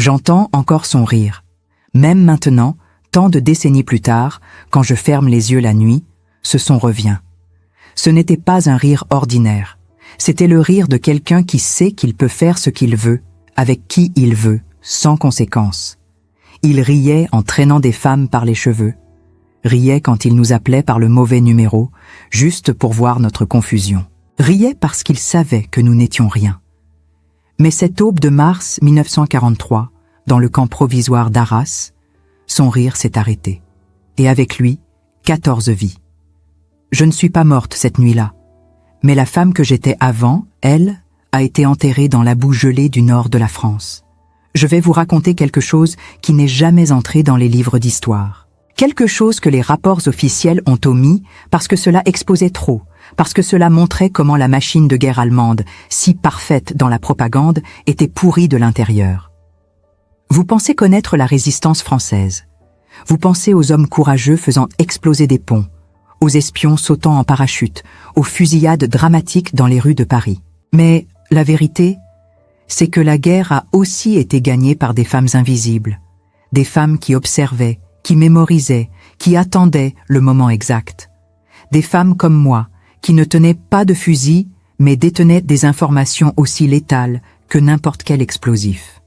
J'entends encore son rire. Même maintenant, tant de décennies plus tard, quand je ferme les yeux la nuit, ce son revient. Ce n'était pas un rire ordinaire. C'était le rire de quelqu'un qui sait qu'il peut faire ce qu'il veut, avec qui il veut, sans conséquence. Il riait en traînant des femmes par les cheveux, riait quand il nous appelait par le mauvais numéro, juste pour voir notre confusion. Riait parce qu'il savait que nous n'étions rien. Mais cette aube de mars 1943, dans le camp provisoire d'Arras, son rire s'est arrêté. Et avec lui, 14 vies. Je ne suis pas morte cette nuit-là, mais la femme que j'étais avant, elle, a été enterrée dans la boue gelée du nord de la France. Je vais vous raconter quelque chose qui n'est jamais entré dans les livres d'histoire. Quelque chose que les rapports officiels ont omis parce que cela exposait trop, parce que cela montrait comment la machine de guerre allemande, si parfaite dans la propagande, était pourrie de l'intérieur. Vous pensez connaître la résistance française. Vous pensez aux hommes courageux faisant exploser des ponts, aux espions sautant en parachute, aux fusillades dramatiques dans les rues de Paris. Mais la vérité, c'est que la guerre a aussi été gagnée par des femmes invisibles, des femmes qui observaient, qui mémorisaient, qui attendaient le moment exact. Des femmes comme moi, qui ne tenaient pas de fusil, mais détenaient des informations aussi létales que n'importe quel explosif.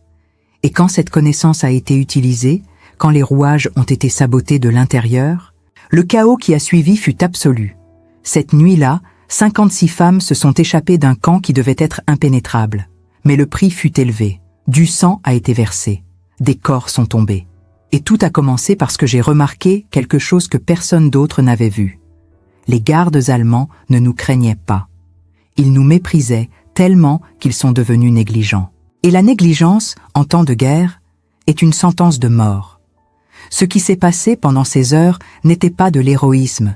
Et quand cette connaissance a été utilisée, quand les rouages ont été sabotés de l'intérieur, le chaos qui a suivi fut absolu. Cette nuit-là, 56 femmes se sont échappées d'un camp qui devait être impénétrable. Mais le prix fut élevé. Du sang a été versé. Des corps sont tombés. Et tout a commencé parce que j'ai remarqué quelque chose que personne d'autre n'avait vu. Les gardes allemands ne nous craignaient pas. Ils nous méprisaient tellement qu'ils sont devenus négligents. Et la négligence, en temps de guerre, est une sentence de mort. Ce qui s'est passé pendant ces heures n'était pas de l'héroïsme.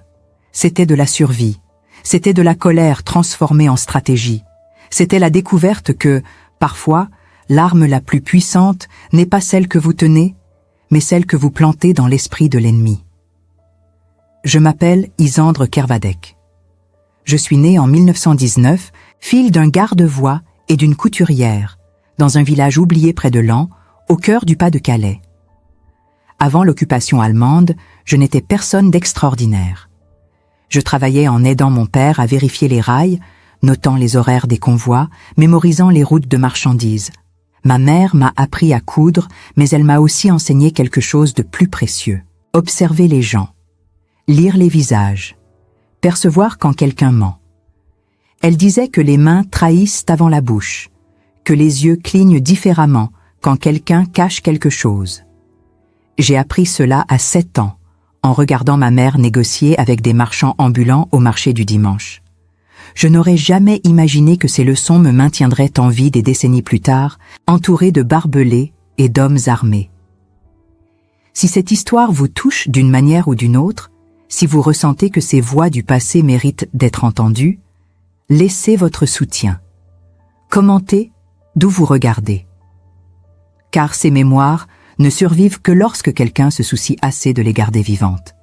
C'était de la survie. C'était de la colère transformée en stratégie. C'était la découverte que, parfois, l'arme la plus puissante n'est pas celle que vous tenez, mais celle que vous plantez dans l'esprit de l'ennemi. Je m'appelle Isandre Kervadec. Je suis née en 1919, fille d'un garde-voie et d'une couturière, dans un village oublié près de Laon, au cœur du Pas-de-Calais. Avant l'occupation allemande, je n'étais personne d'extraordinaire. Je travaillais en aidant mon père à vérifier les rails, notant les horaires des convois, mémorisant les routes de marchandises. Ma mère m'a appris à coudre, mais elle m'a aussi enseigné quelque chose de plus précieux. Observer les gens, lire les visages, percevoir quand quelqu'un ment. Elle disait que les mains trahissent avant la bouche, que les yeux clignent différemment quand quelqu'un cache quelque chose. J'ai appris cela à 7 ans, en regardant ma mère négocier avec des marchands ambulants au marché du dimanche. Je n'aurais jamais imaginé que ces leçons me maintiendraient en vie des décennies plus tard, entourée de barbelés et d'hommes armés. Si cette histoire vous touche d'une manière ou d'une autre, si vous ressentez que ces voix du passé méritent d'être entendues, laissez votre soutien. Commentez d'où vous regardez. Car ces mémoires ne survivent que lorsque quelqu'un se soucie assez de les garder vivantes.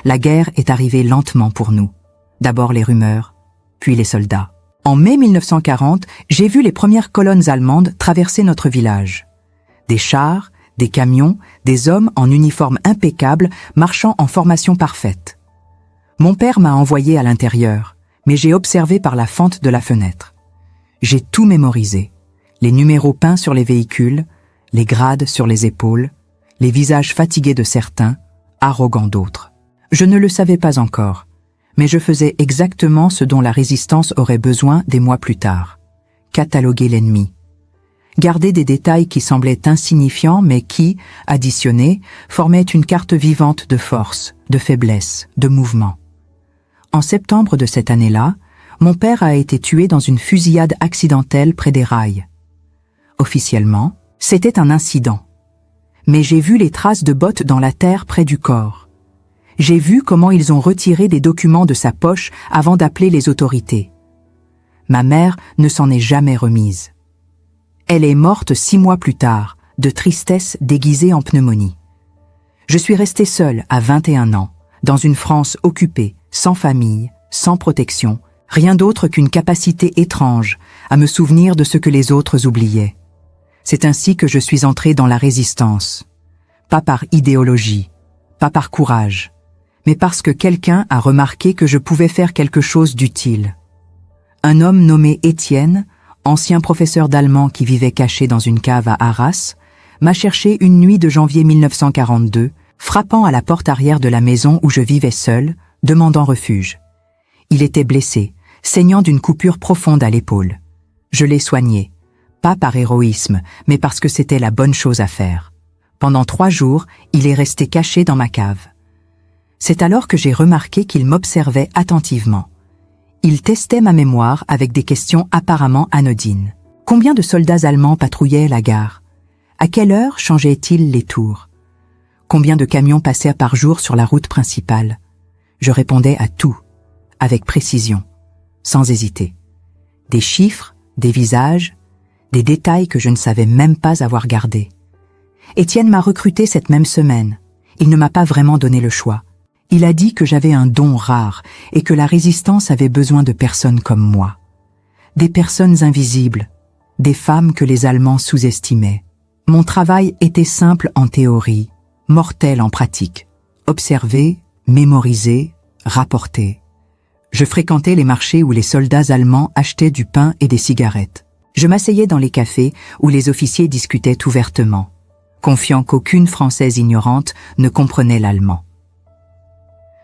La guerre est arrivée lentement pour nous. D'abord les rumeurs, puis les soldats. En mai 1940, j'ai vu les premières colonnes allemandes traverser notre village. Des chars, des camions, des hommes en uniforme impeccable marchant en formation parfaite. Mon père m'a envoyé à l'intérieur, mais j'ai observé par la fente de la fenêtre. J'ai tout mémorisé. Les numéros peints sur les véhicules, les grades sur les épaules, les visages fatigués de certains, arrogants d'autres. Je ne le savais pas encore, mais je faisais exactement ce dont la résistance aurait besoin des mois plus tard. Cataloguer l'ennemi. Garder des détails qui semblaient insignifiants mais qui, additionnés, formaient une carte vivante de force, de faiblesse, de mouvement. En septembre de cette année-là, mon père a été tué dans une fusillade accidentelle près des rails. Officiellement, c'était un incident. Mais j'ai vu les traces de bottes dans la terre près du corps. J'ai vu comment ils ont retiré des documents de sa poche avant d'appeler les autorités. Ma mère ne s'en est jamais remise. Elle est morte 6 mois plus tard, de tristesse déguisée en pneumonie. Je suis restée seule à 21 ans, dans une France occupée, sans famille, sans protection, rien d'autre qu'une capacité étrange à me souvenir de ce que les autres oubliaient. C'est ainsi que je suis entré dans la résistance. Pas par idéologie, pas par courage, mais parce que quelqu'un a remarqué que je pouvais faire quelque chose d'utile. Un homme nommé Étienne, ancien professeur d'allemand qui vivait caché dans une cave à Arras, m'a cherché une nuit de janvier 1942, frappant à la porte arrière de la maison où je vivais seul, demandant refuge. Il était blessé, saignant d'une coupure profonde à l'épaule. Je l'ai soigné, pas par héroïsme, mais parce que c'était la bonne chose à faire. Pendant 3 jours, il est resté caché dans ma cave. C'est alors que j'ai remarqué qu'il m'observait attentivement. Il testait ma mémoire avec des questions apparemment anodines. Combien de soldats allemands patrouillaient la gare? À quelle heure changeaient-ils les tours? Combien de camions passaient par jour sur la route principale? Je répondais à tout, avec précision, sans hésiter. Des chiffres, des visages, des détails que je ne savais même pas avoir gardés. Étienne m'a recruté cette même semaine. Il ne m'a pas vraiment donné le choix. Il a dit que j'avais un don rare et que la résistance avait besoin de personnes comme moi. Des personnes invisibles, des femmes que les Allemands sous-estimaient. Mon travail était simple en théorie, mortel en pratique. Observer, mémoriser, rapporter. Je fréquentais les marchés où les soldats allemands achetaient du pain et des cigarettes. Je m'asseyais dans les cafés où les officiers discutaient ouvertement, confiant qu'aucune Française ignorante ne comprenait l'allemand.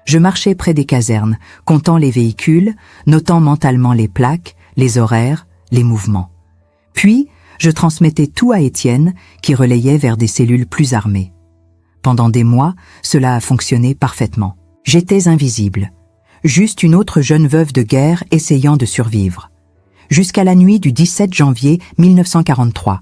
Je marchais près des casernes, comptant les véhicules, notant mentalement les plaques, les horaires, les mouvements. Puis, je transmettais tout à Étienne, qui relayait vers des cellules plus armées. Pendant des mois, cela a fonctionné parfaitement. J'étais invisible, juste une autre jeune veuve de guerre essayant de survivre. Jusqu'à la nuit du 17 janvier 1943.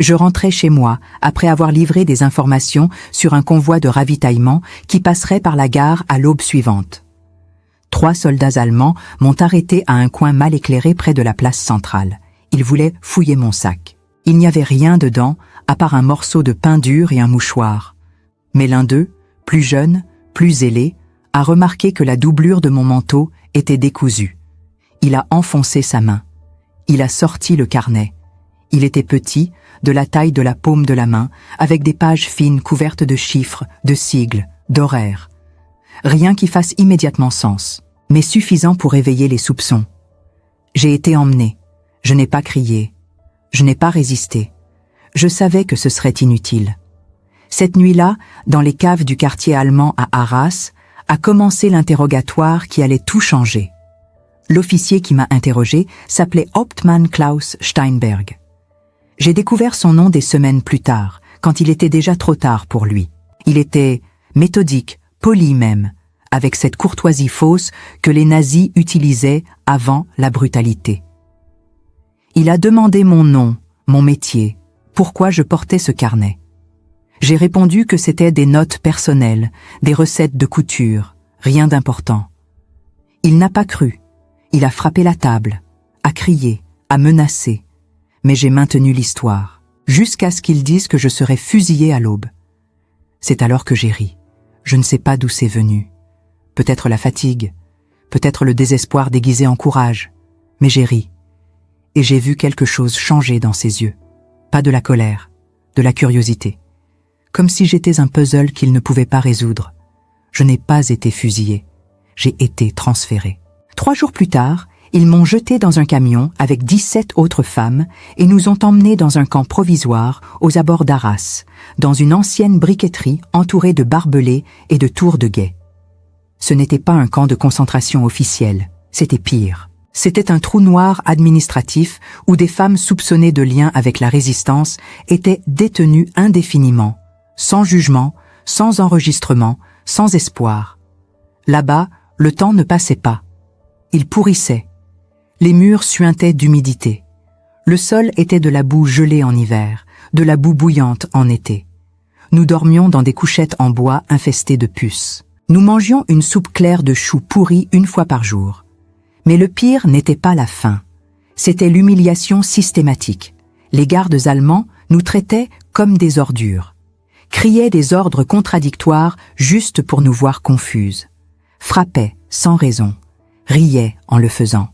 Je rentrais chez moi après avoir livré des informations sur un convoi de ravitaillement qui passerait par la gare à l'aube suivante. 3 soldats allemands m'ont arrêté à un coin mal éclairé près de la place centrale. Ils voulaient fouiller mon sac. Il n'y avait rien dedans, à part un morceau de pain dur et un mouchoir. Mais l'un d'eux, plus jeune, plus zélé, a remarqué que la doublure de mon manteau était décousue. Il a enfoncé sa main. Il a sorti le carnet. Il était petit, de la taille de la paume de la main, avec des pages fines couvertes de chiffres, de sigles, d'horaires. Rien qui fasse immédiatement sens, mais suffisant pour éveiller les soupçons. J'ai été emmené. Je n'ai pas crié. Je n'ai pas résisté. Je savais que ce serait inutile. Cette nuit-là, dans les caves du quartier allemand à Arras, a commencé l'interrogatoire qui allait tout changer. L'officier qui m'a interrogé s'appelait Hauptmann Klaus Steinberg. J'ai découvert son nom des semaines plus tard, quand il était déjà trop tard pour lui. Il était méthodique, poli même, avec cette courtoisie fausse que les nazis utilisaient avant la brutalité. Il a demandé mon nom, mon métier, pourquoi je portais ce carnet. J'ai répondu que c'était des notes personnelles, des recettes de couture, rien d'important. Il n'a pas cru. Il a frappé la table, a crié, a menacé. Mais j'ai maintenu l'histoire, jusqu'à ce qu'ils disent que je serai fusillé à l'aube. C'est alors que j'ai ri. Je ne sais pas d'où c'est venu. Peut-être la fatigue, peut-être le désespoir déguisé en courage. Mais j'ai ri. Et j'ai vu quelque chose changer dans ses yeux. Pas de la colère, de la curiosité. Comme si j'étais un puzzle qu'il ne pouvait pas résoudre. Je n'ai pas été fusillé. J'ai été transféré. 3 jours plus tard, ils m'ont jeté dans un camion avec 17 autres femmes et nous ont emmenés dans un camp provisoire aux abords d'Arras, dans une ancienne briqueterie entourée de barbelés et de tours de guet. Ce n'était pas un camp de concentration officiel, c'était pire. C'était un trou noir administratif où des femmes soupçonnées de lien avec la résistance étaient détenues indéfiniment, sans jugement, sans enregistrement, sans espoir. Là-bas, le temps ne passait pas. Il pourrissait. Les murs suintaient d'humidité. Le sol était de la boue gelée en hiver, de la boue bouillante en été. Nous dormions dans des couchettes en bois infestées de puces. Nous mangions une soupe claire de choux pourris 1 fois par jour. Mais le pire n'était pas la faim. C'était l'humiliation systématique. Les gardes allemands nous traitaient comme des ordures. Criaient des ordres contradictoires juste pour nous voir confuses. Frappaient sans raison. Riaient en le faisant.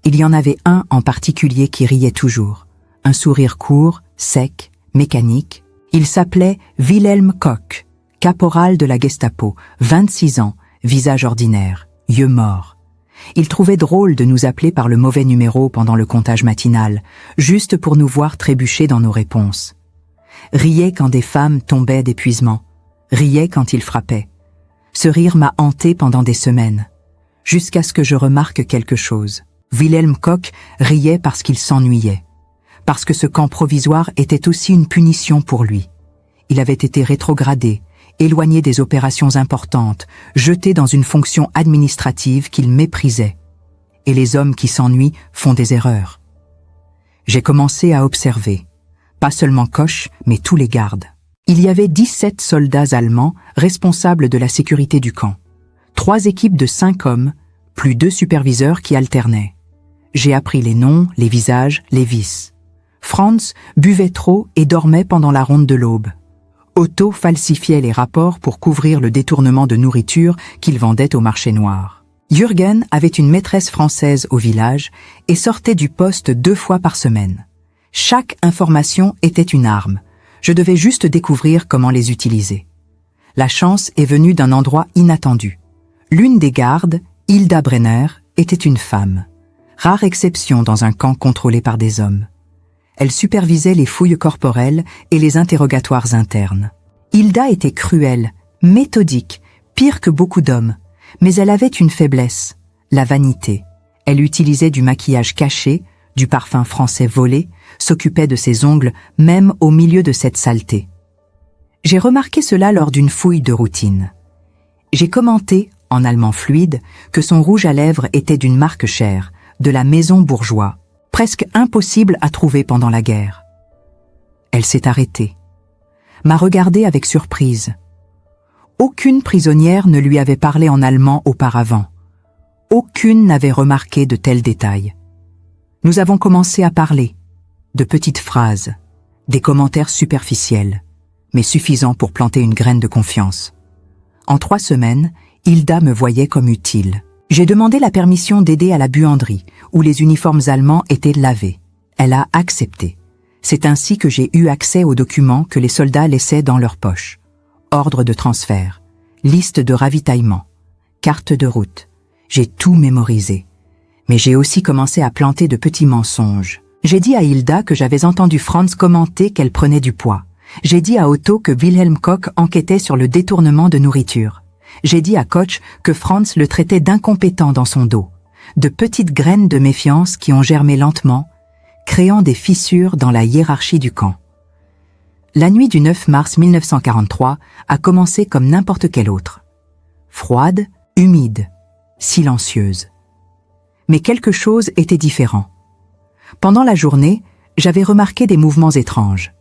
Il y en avait un en particulier qui riait toujours, un sourire court, sec, mécanique. Il s'appelait Wilhelm Koch, caporal de la Gestapo, 26 ans, visage ordinaire, yeux morts. Il trouvait drôle de nous appeler par le mauvais numéro pendant le comptage matinal, juste pour nous voir trébucher dans nos réponses. Riait quand des femmes tombaient d'épuisement, riait quand il frappait. Ce rire m'a hanté pendant des semaines, jusqu'à ce que je remarque quelque chose. Wilhelm Koch riait parce qu'il s'ennuyait, parce que ce camp provisoire était aussi une punition pour lui. Il avait été rétrogradé, éloigné des opérations importantes, jeté dans une fonction administrative qu'il méprisait. Et les hommes qui s'ennuient font des erreurs. J'ai commencé à observer, pas seulement Koch, mais tous les gardes. Il y avait 17 soldats allemands responsables de la sécurité du camp. 3 équipes de 5 hommes, plus 2 superviseurs qui alternaient. J'ai appris les noms, les visages, les vices. Franz buvait trop et dormait pendant la ronde de l'aube. Otto falsifiait les rapports pour couvrir le détournement de nourriture qu'il vendait au marché noir. Jürgen avait une maîtresse française au village et sortait du poste 2 fois par semaine. Chaque information était une arme. Je devais juste découvrir comment les utiliser. La chance est venue d'un endroit inattendu. L'une des gardes, Hilda Brenner, était une femme. Rare exception dans un camp contrôlé par des hommes. Elle supervisait les fouilles corporelles et les interrogatoires internes. Hilda était cruelle, méthodique, pire que beaucoup d'hommes, mais elle avait une faiblesse, la vanité. Elle utilisait du maquillage caché, du parfum français volé, s'occupait de ses ongles même au milieu de cette saleté. J'ai remarqué cela lors d'une fouille de routine. J'ai commenté, en allemand fluide, que son rouge à lèvres était d'une marque chère, de la maison Bourgeois, presque impossible à trouver pendant la guerre. Elle s'est arrêtée, m'a regardé avec surprise. Aucune prisonnière ne lui avait parlé en allemand auparavant. Aucune n'avait remarqué de tels détails. Nous avons commencé à parler, de petites phrases, des commentaires superficiels, mais suffisants pour planter une graine de confiance. En 3 semaines, Hilda me voyait comme utile. J'ai demandé la permission d'aider à la buanderie, où les uniformes allemands étaient lavés. Elle a accepté. C'est ainsi que j'ai eu accès aux documents que les soldats laissaient dans leurs poches. Ordre de transfert, liste de ravitaillement, carte de route. J'ai tout mémorisé. Mais j'ai aussi commencé à planter de petits mensonges. J'ai dit à Hilda que j'avais entendu Franz commenter qu'elle prenait du poids. J'ai dit à Otto que Wilhelm Koch enquêtait sur le détournement de nourriture. J'ai dit à Koch que Franz le traitait d'incompétent dans son dos. De petites graines de méfiance qui ont germé lentement, créant des fissures dans la hiérarchie du camp. La nuit du 9 mars 1943 a commencé comme n'importe quelle autre. Froide, humide, silencieuse. Mais quelque chose était différent. Pendant la journée, j'avais remarqué des mouvements étranges.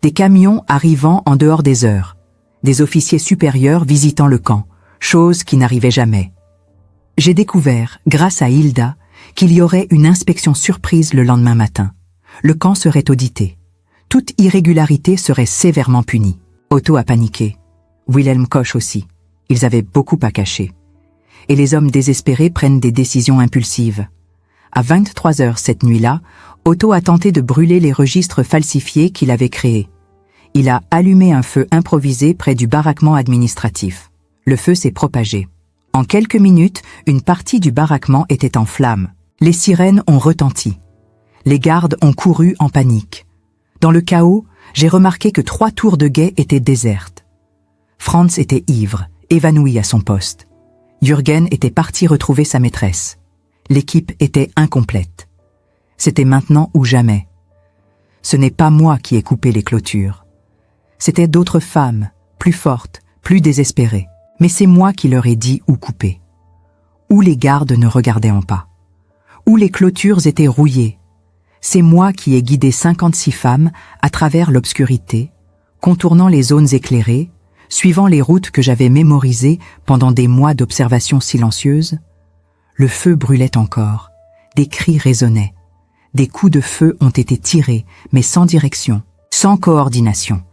Des camions arrivant en dehors des heures. Des officiers supérieurs visitant le camp, chose qui n'arrivait jamais. J'ai découvert, grâce à Hilda, qu'il y aurait une inspection surprise le lendemain matin. Le camp serait audité. Toute irrégularité serait sévèrement punie. Otto a paniqué. Wilhelm Koch aussi. Ils avaient beaucoup à cacher. Et les hommes désespérés prennent des décisions impulsives. À 23 heures cette nuit-là, Otto a tenté de brûler les registres falsifiés qu'il avait créés. Il a allumé un feu improvisé près du baraquement administratif. Le feu s'est propagé. En quelques minutes, une partie du baraquement était en flammes. Les sirènes ont retenti. Les gardes ont couru en panique. Dans le chaos, j'ai remarqué que 3 tours de guet étaient désertes. Franz était ivre, évanoui à son poste. Jürgen était parti retrouver sa maîtresse. L'équipe était incomplète. C'était maintenant ou jamais. Ce n'est pas moi qui ai coupé les clôtures. C'étaient d'autres femmes, plus fortes, plus désespérées. Mais c'est moi qui leur ai dit où couper. Où les gardes ne regardaient pas. Où les clôtures étaient rouillées. C'est moi qui ai guidé 56 femmes à travers l'obscurité, contournant les zones éclairées, suivant les routes que j'avais mémorisées pendant des mois d'observation silencieuse. Le feu brûlait encore, des cris résonnaient. Des coups de feu ont été tirés, mais sans direction, sans coordination.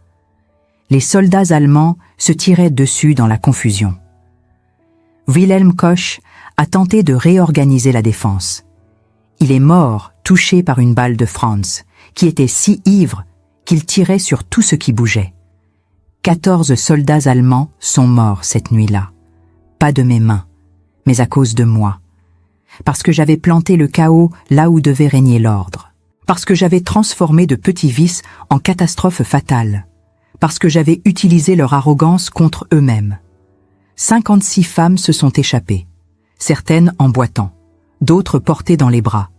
Les soldats allemands se tiraient dessus dans la confusion. Wilhelm Koch a tenté de réorganiser la défense. Il est mort, touché par une balle de Franz, qui était si ivre, qu'ils tiraient sur tout ce qui bougeait. 14 soldats allemands sont morts cette nuit-là. Pas de mes mains, mais à cause de moi. Parce que j'avais planté le chaos là où devait régner l'ordre. Parce que j'avais transformé de petits vices en catastrophes fatales. Parce que j'avais utilisé leur arrogance contre eux-mêmes. 56 femmes se sont échappées, certaines en boitant, d'autres portées dans les bras.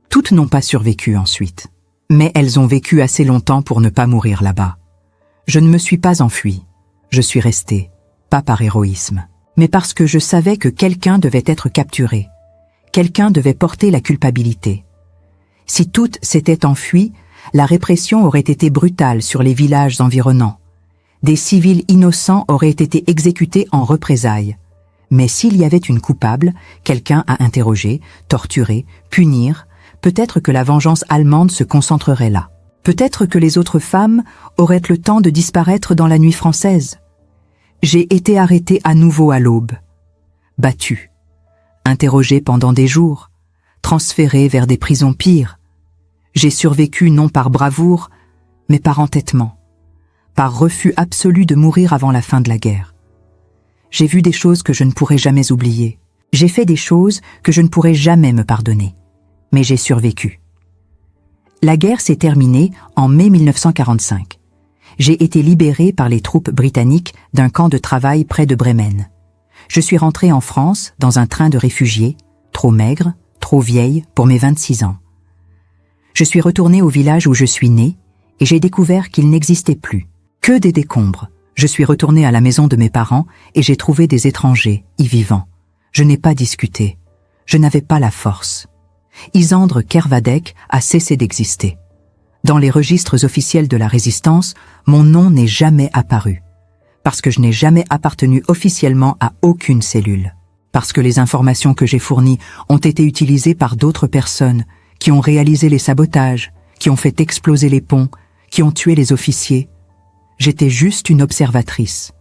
Toutes n'ont pas survécu ensuite. Mais elles ont vécu assez longtemps pour ne pas mourir là-bas. Je ne me suis pas enfuie. Je suis restée, pas par héroïsme, mais parce que je savais que quelqu'un devait être capturé. Quelqu'un devait porter la culpabilité. Si toutes s'étaient enfuies, la répression aurait été brutale sur les villages environnants. Des civils innocents auraient été exécutés en représailles. Mais s'il y avait une coupable, quelqu'un à interroger, torturer, punir, peut-être que la vengeance allemande se concentrerait là. Peut-être que les autres femmes auraient le temps de disparaître dans la nuit française. J'ai été arrêtée à nouveau à l'aube, battue, interrogée pendant des jours, transférée vers des prisons pires. J'ai survécu non par bravoure, mais par entêtement, par refus absolu de mourir avant la fin de la guerre. J'ai vu des choses que je ne pourrai jamais oublier. J'ai fait des choses que je ne pourrai jamais me pardonner. Mais j'ai survécu. La guerre s'est terminée en mai 1945. J'ai été libérée par les troupes britanniques d'un camp de travail près de Bremen. Je suis rentrée en France dans un train de réfugiés, trop maigre, trop vieille pour mes 26 ans. Je suis retournée au village où je suis née et j'ai découvert qu'il n'existait plus. Que des décombres. Je suis retournée à la maison de mes parents et j'ai trouvé des étrangers, y vivant. Je n'ai pas discuté. Je n'avais pas la force. Isendre Kervadec a cessé d'exister. Dans les registres officiels de la résistance, mon nom n'est jamais apparu. Parce que je n'ai jamais appartenu officiellement à aucune cellule. Parce que les informations que j'ai fournies ont été utilisées par d'autres personnes qui ont réalisé les sabotages, qui ont fait exploser les ponts, qui ont tué les officiers. J'étais juste une observatrice,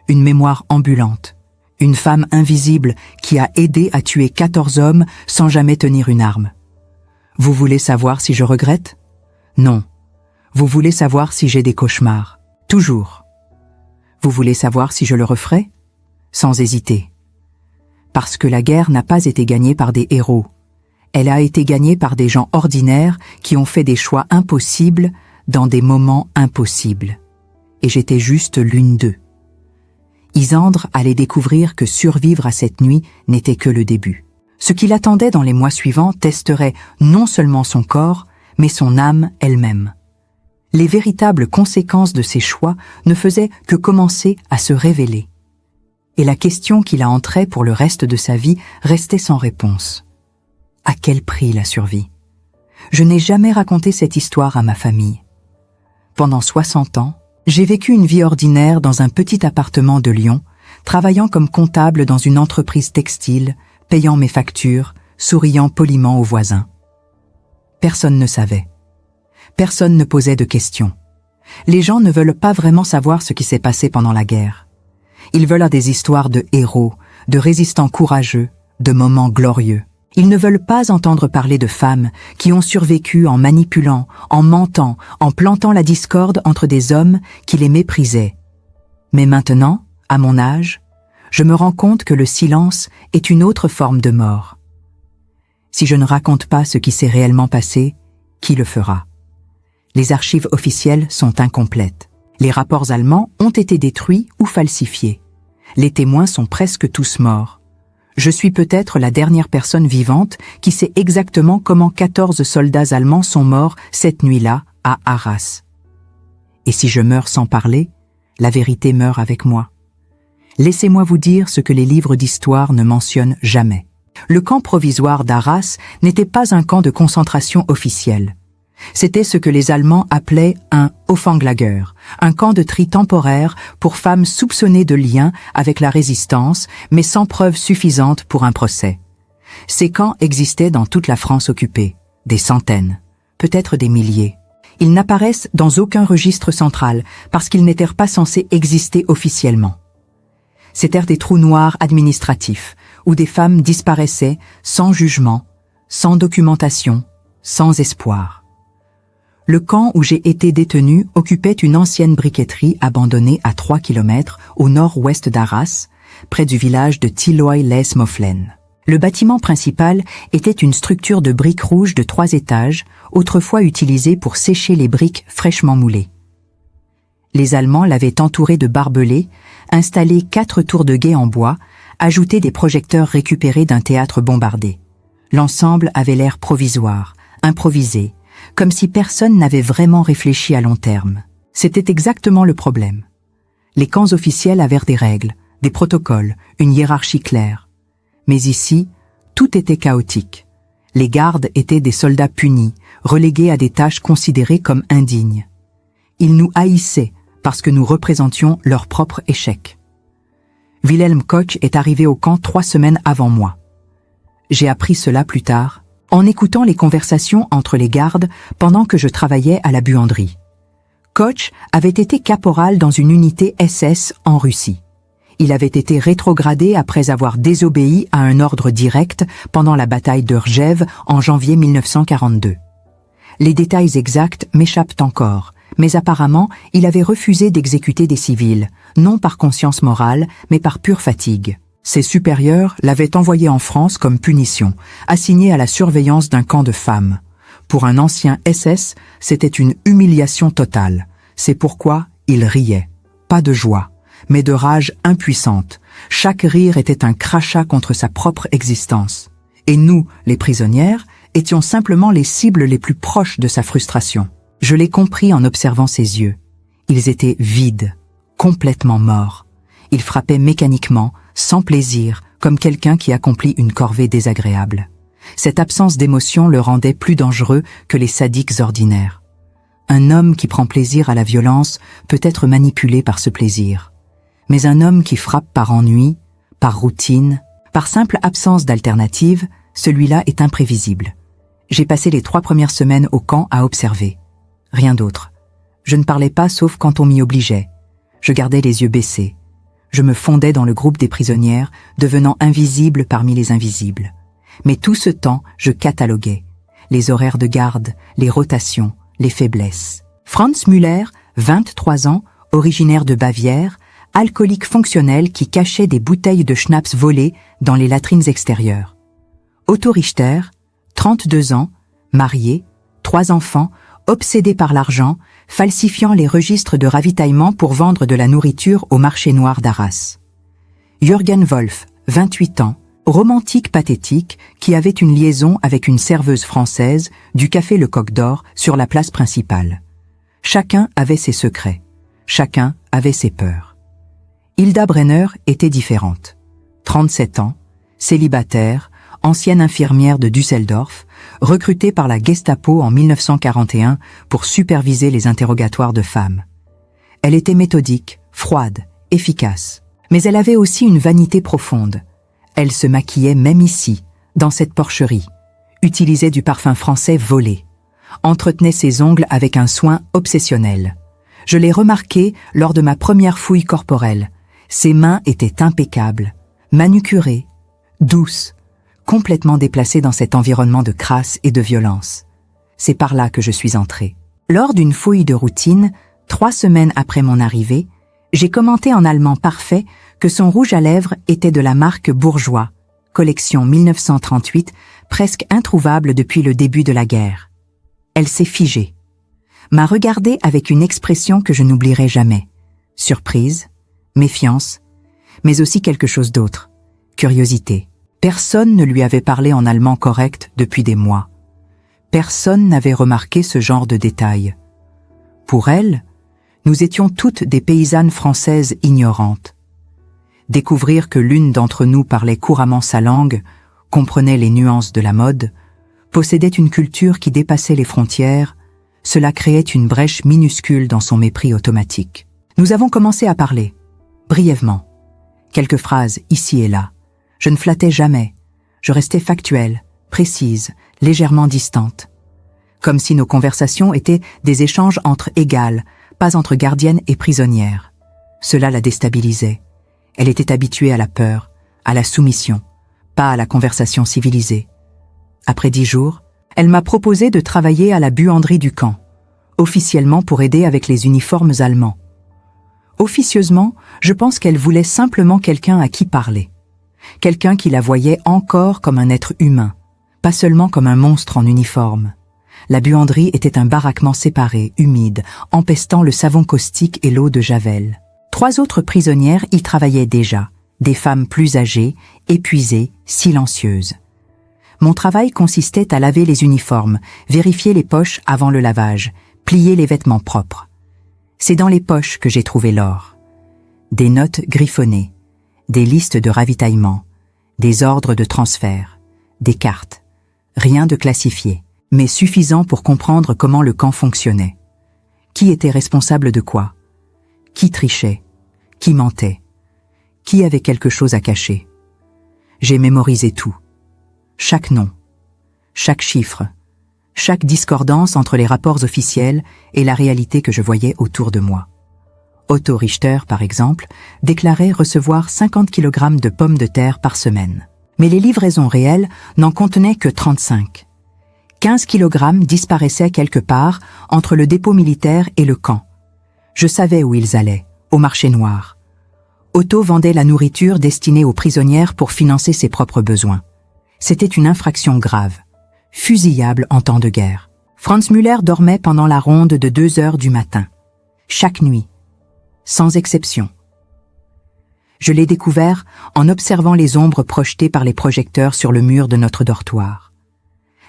une mémoire ambulante, une femme invisible qui a aidé à tuer 14 hommes sans jamais tenir une arme. Vous voulez savoir si je regrette? Non. Vous voulez savoir si j'ai des cauchemars? Toujours. Vous voulez savoir si je le referai? Sans hésiter. Parce que la guerre n'a pas été gagnée par des héros. Elle a été gagnée par des gens ordinaires qui ont fait des choix impossibles dans des moments impossibles. Et j'étais juste l'une d'eux. Isendre allait découvrir que survivre à cette nuit n'était que le début. Ce qui l'attendait dans les mois suivants testerait non seulement son corps, mais son âme elle-même. Les véritables conséquences de ses choix ne faisaient que commencer à se révéler. Et la question qui la hanterait pour le reste de sa vie restait sans réponse. À quel prix la survie? Je n'ai jamais raconté cette histoire à ma famille. Pendant 60 ans, j'ai vécu une vie ordinaire dans un petit appartement de Lyon, travaillant comme comptable dans une entreprise textile, payant mes factures, souriant poliment aux voisins. Personne ne savait. Personne ne posait de questions. Les gens ne veulent pas vraiment savoir ce qui s'est passé pendant la guerre. Ils veulent des histoires de héros, de résistants courageux, de moments glorieux. Ils ne veulent pas entendre parler de femmes qui ont survécu en manipulant, en mentant, en plantant la discorde entre des hommes qui les méprisaient. Mais maintenant, à mon âge, je me rends compte que le silence est une autre forme de mort. Si je ne raconte pas ce qui s'est réellement passé, qui le fera? Les archives officielles sont incomplètes. Les rapports allemands ont été détruits ou falsifiés. Les témoins sont presque tous morts. Je suis peut-être la dernière personne vivante qui sait exactement comment 14 soldats allemands sont morts cette nuit-là à Arras. Et si je meurs sans parler, la vérité meurt avec moi. Laissez-moi vous dire ce que les livres d'histoire ne mentionnent jamais. Le camp provisoire d'Arras n'était pas un camp de concentration officiel. C'était ce que les Allemands appelaient un Auffanglager, un camp de tri temporaire pour femmes soupçonnées de lien avec la résistance, mais sans preuves suffisantes pour un procès. Ces camps existaient dans toute la France occupée, des centaines, peut-être des milliers. Ils n'apparaissent dans aucun registre central parce qu'ils n'étaient pas censés exister officiellement. C'étaient des trous noirs administratifs où des femmes disparaissaient sans jugement, sans documentation, sans espoir. Le camp où j'ai été détenu occupait une ancienne briqueterie abandonnée à 3 km au nord-ouest d'Arras, près du village de Tilloy-les-Moflen. Le bâtiment principal était une structure de briques rouges de 3 étages, autrefois utilisée pour sécher les briques fraîchement moulées. Les Allemands l'avaient entouré de barbelés, installé 4 tours de guet en bois, ajouté des projecteurs récupérés d'un théâtre bombardé. L'ensemble avait l'air provisoire, improvisé, comme si personne n'avait vraiment réfléchi à long terme. C'était exactement le problème. Les camps officiels avaient des règles, des protocoles, une hiérarchie claire. Mais ici, tout était chaotique. Les gardes étaient des soldats punis, relégués à des tâches considérées comme indignes. Ils nous haïssaient parce que nous représentions leur propre échec. Wilhelm Koch est arrivé au camp 3 semaines avant moi. J'ai appris cela plus tard, en écoutant les conversations entre les gardes pendant que je travaillais à la buanderie. Koch avait été caporal dans une unité SS en Russie. Il avait été rétrogradé après avoir désobéi à un ordre direct pendant la bataille de Rjev en janvier 1942. Les détails exacts m'échappent encore, mais apparemment, il avait refusé d'exécuter des civils, non par conscience morale, mais par pure fatigue. Ses supérieurs l'avaient envoyé en France comme punition, assigné à la surveillance d'un camp de femmes. Pour un ancien SS, c'était une humiliation totale. C'est pourquoi il riait. Pas de joie, mais de rage impuissante. Chaque rire était un crachat contre sa propre existence. Et nous, les prisonnières, étions simplement les cibles les plus proches de sa frustration. Je l'ai compris en observant ses yeux. Ils étaient vides, complètement morts. Il frappait mécaniquement, sans plaisir, comme quelqu'un qui accomplit une corvée désagréable. Cette absence d'émotion le rendait plus dangereux que les sadiques ordinaires. Un homme qui prend plaisir à la violence peut être manipulé par ce plaisir. Mais un homme qui frappe par ennui, par routine, par simple absence d'alternative, celui-là est imprévisible. J'ai passé les 3 premières semaines au camp à observer. Rien d'autre. Je ne parlais pas sauf quand on m'y obligeait. Je gardais les yeux baissés. Je me fondais dans le groupe des prisonnières, devenant invisible parmi les invisibles. Mais tout ce temps, je cataloguais. Les horaires de garde, les rotations, les faiblesses. Franz Müller, 23 ans, originaire de Bavière, alcoolique fonctionnel qui cachait des bouteilles de schnapps volées dans les latrines extérieures. Otto Richter, 32 ans, marié, 3 enfants, obsédé par l'argent, falsifiant les registres de ravitaillement pour vendre de la nourriture au marché noir d'Arras. Jürgen Wolf, 28 ans, romantique pathétique qui avait une liaison avec une serveuse française du café Le Coq d'Or sur la place principale. Chacun avait ses secrets, chacun avait ses peurs. Hilda Brenner était différente. 37 ans, célibataire, ancienne infirmière de Düsseldorf, recrutée par la Gestapo en 1941 pour superviser les interrogatoires de femmes. Elle était méthodique, froide, efficace. Mais elle avait aussi une vanité profonde. Elle se maquillait même ici, dans cette porcherie, utilisait du parfum français volé, entretenait ses ongles avec un soin obsessionnel. Je l'ai remarqué lors de ma première fouille corporelle. Ses mains étaient impeccables, manucurées, douces, complètement déplacée dans cet environnement de crasse et de violence. C'est par là que je suis entrée. Lors d'une fouille de routine, 3 semaines après mon arrivée, j'ai commenté en allemand parfait que son rouge à lèvres était de la marque Bourgeois, collection 1938, presque introuvable depuis le début de la guerre. Elle s'est figée. M'a regardée avec une expression que je n'oublierai jamais. Surprise, méfiance, mais aussi quelque chose d'autre, curiosité. Personne ne lui avait parlé en allemand correct depuis des mois. Personne n'avait remarqué ce genre de détails. Pour elle, nous étions toutes des paysannes françaises ignorantes. Découvrir que l'une d'entre nous parlait couramment sa langue, comprenait les nuances de la mode, possédait une culture qui dépassait les frontières, cela créait une brèche minuscule dans son mépris automatique. Nous avons commencé à parler, brièvement. Quelques phrases ici et là. Je ne flattais jamais. Je restais factuelle, précise, légèrement distante. Comme si nos conversations étaient des échanges entre égales, pas entre gardiennes et prisonnières. Cela la déstabilisait. Elle était habituée à la peur, à la soumission, pas à la conversation civilisée. Après 10 jours, elle m'a proposé de travailler à la buanderie du camp. officiellement pour aider avec les uniformes allemands. Officieusement, je pense qu'elle voulait simplement quelqu'un à qui parler. Quelqu'un qui la voyait encore comme un être humain, pas seulement comme un monstre en uniforme. La buanderie était un baraquement séparé, humide, empestant le savon caustique et l'eau de javel. 3 autres prisonnières y travaillaient déjà, des femmes plus âgées, épuisées, silencieuses. Mon travail consistait à laver les uniformes, vérifier les poches avant le lavage, plier les vêtements propres. C'est dans les poches que j'ai trouvé l'or. Des notes griffonnées, des listes de ravitaillement, des ordres de transfert, des cartes. Rien de classifié, mais suffisant pour comprendre comment le camp fonctionnait. Qui était responsable de quoi? Qui trichait? Qui mentait? Qui avait quelque chose à cacher? J'ai mémorisé tout. Chaque nom, chaque chiffre, chaque discordance entre les rapports officiels et la réalité que je voyais autour de moi. Otto Richter, par exemple, déclarait recevoir 50 kg de pommes de terre par semaine. Mais les livraisons réelles n'en contenaient que 35. 15 kg disparaissaient quelque part entre le dépôt militaire et le camp. Je savais où ils allaient, au marché noir. Otto vendait la nourriture destinée aux prisonnières pour financer ses propres besoins. C'était une infraction grave, fusillable en temps de guerre. Franz Müller dormait pendant la ronde de 2 heures du matin, chaque nuit, sans exception. Je l'ai découvert en observant les ombres projetées par les projecteurs sur le mur de notre dortoir.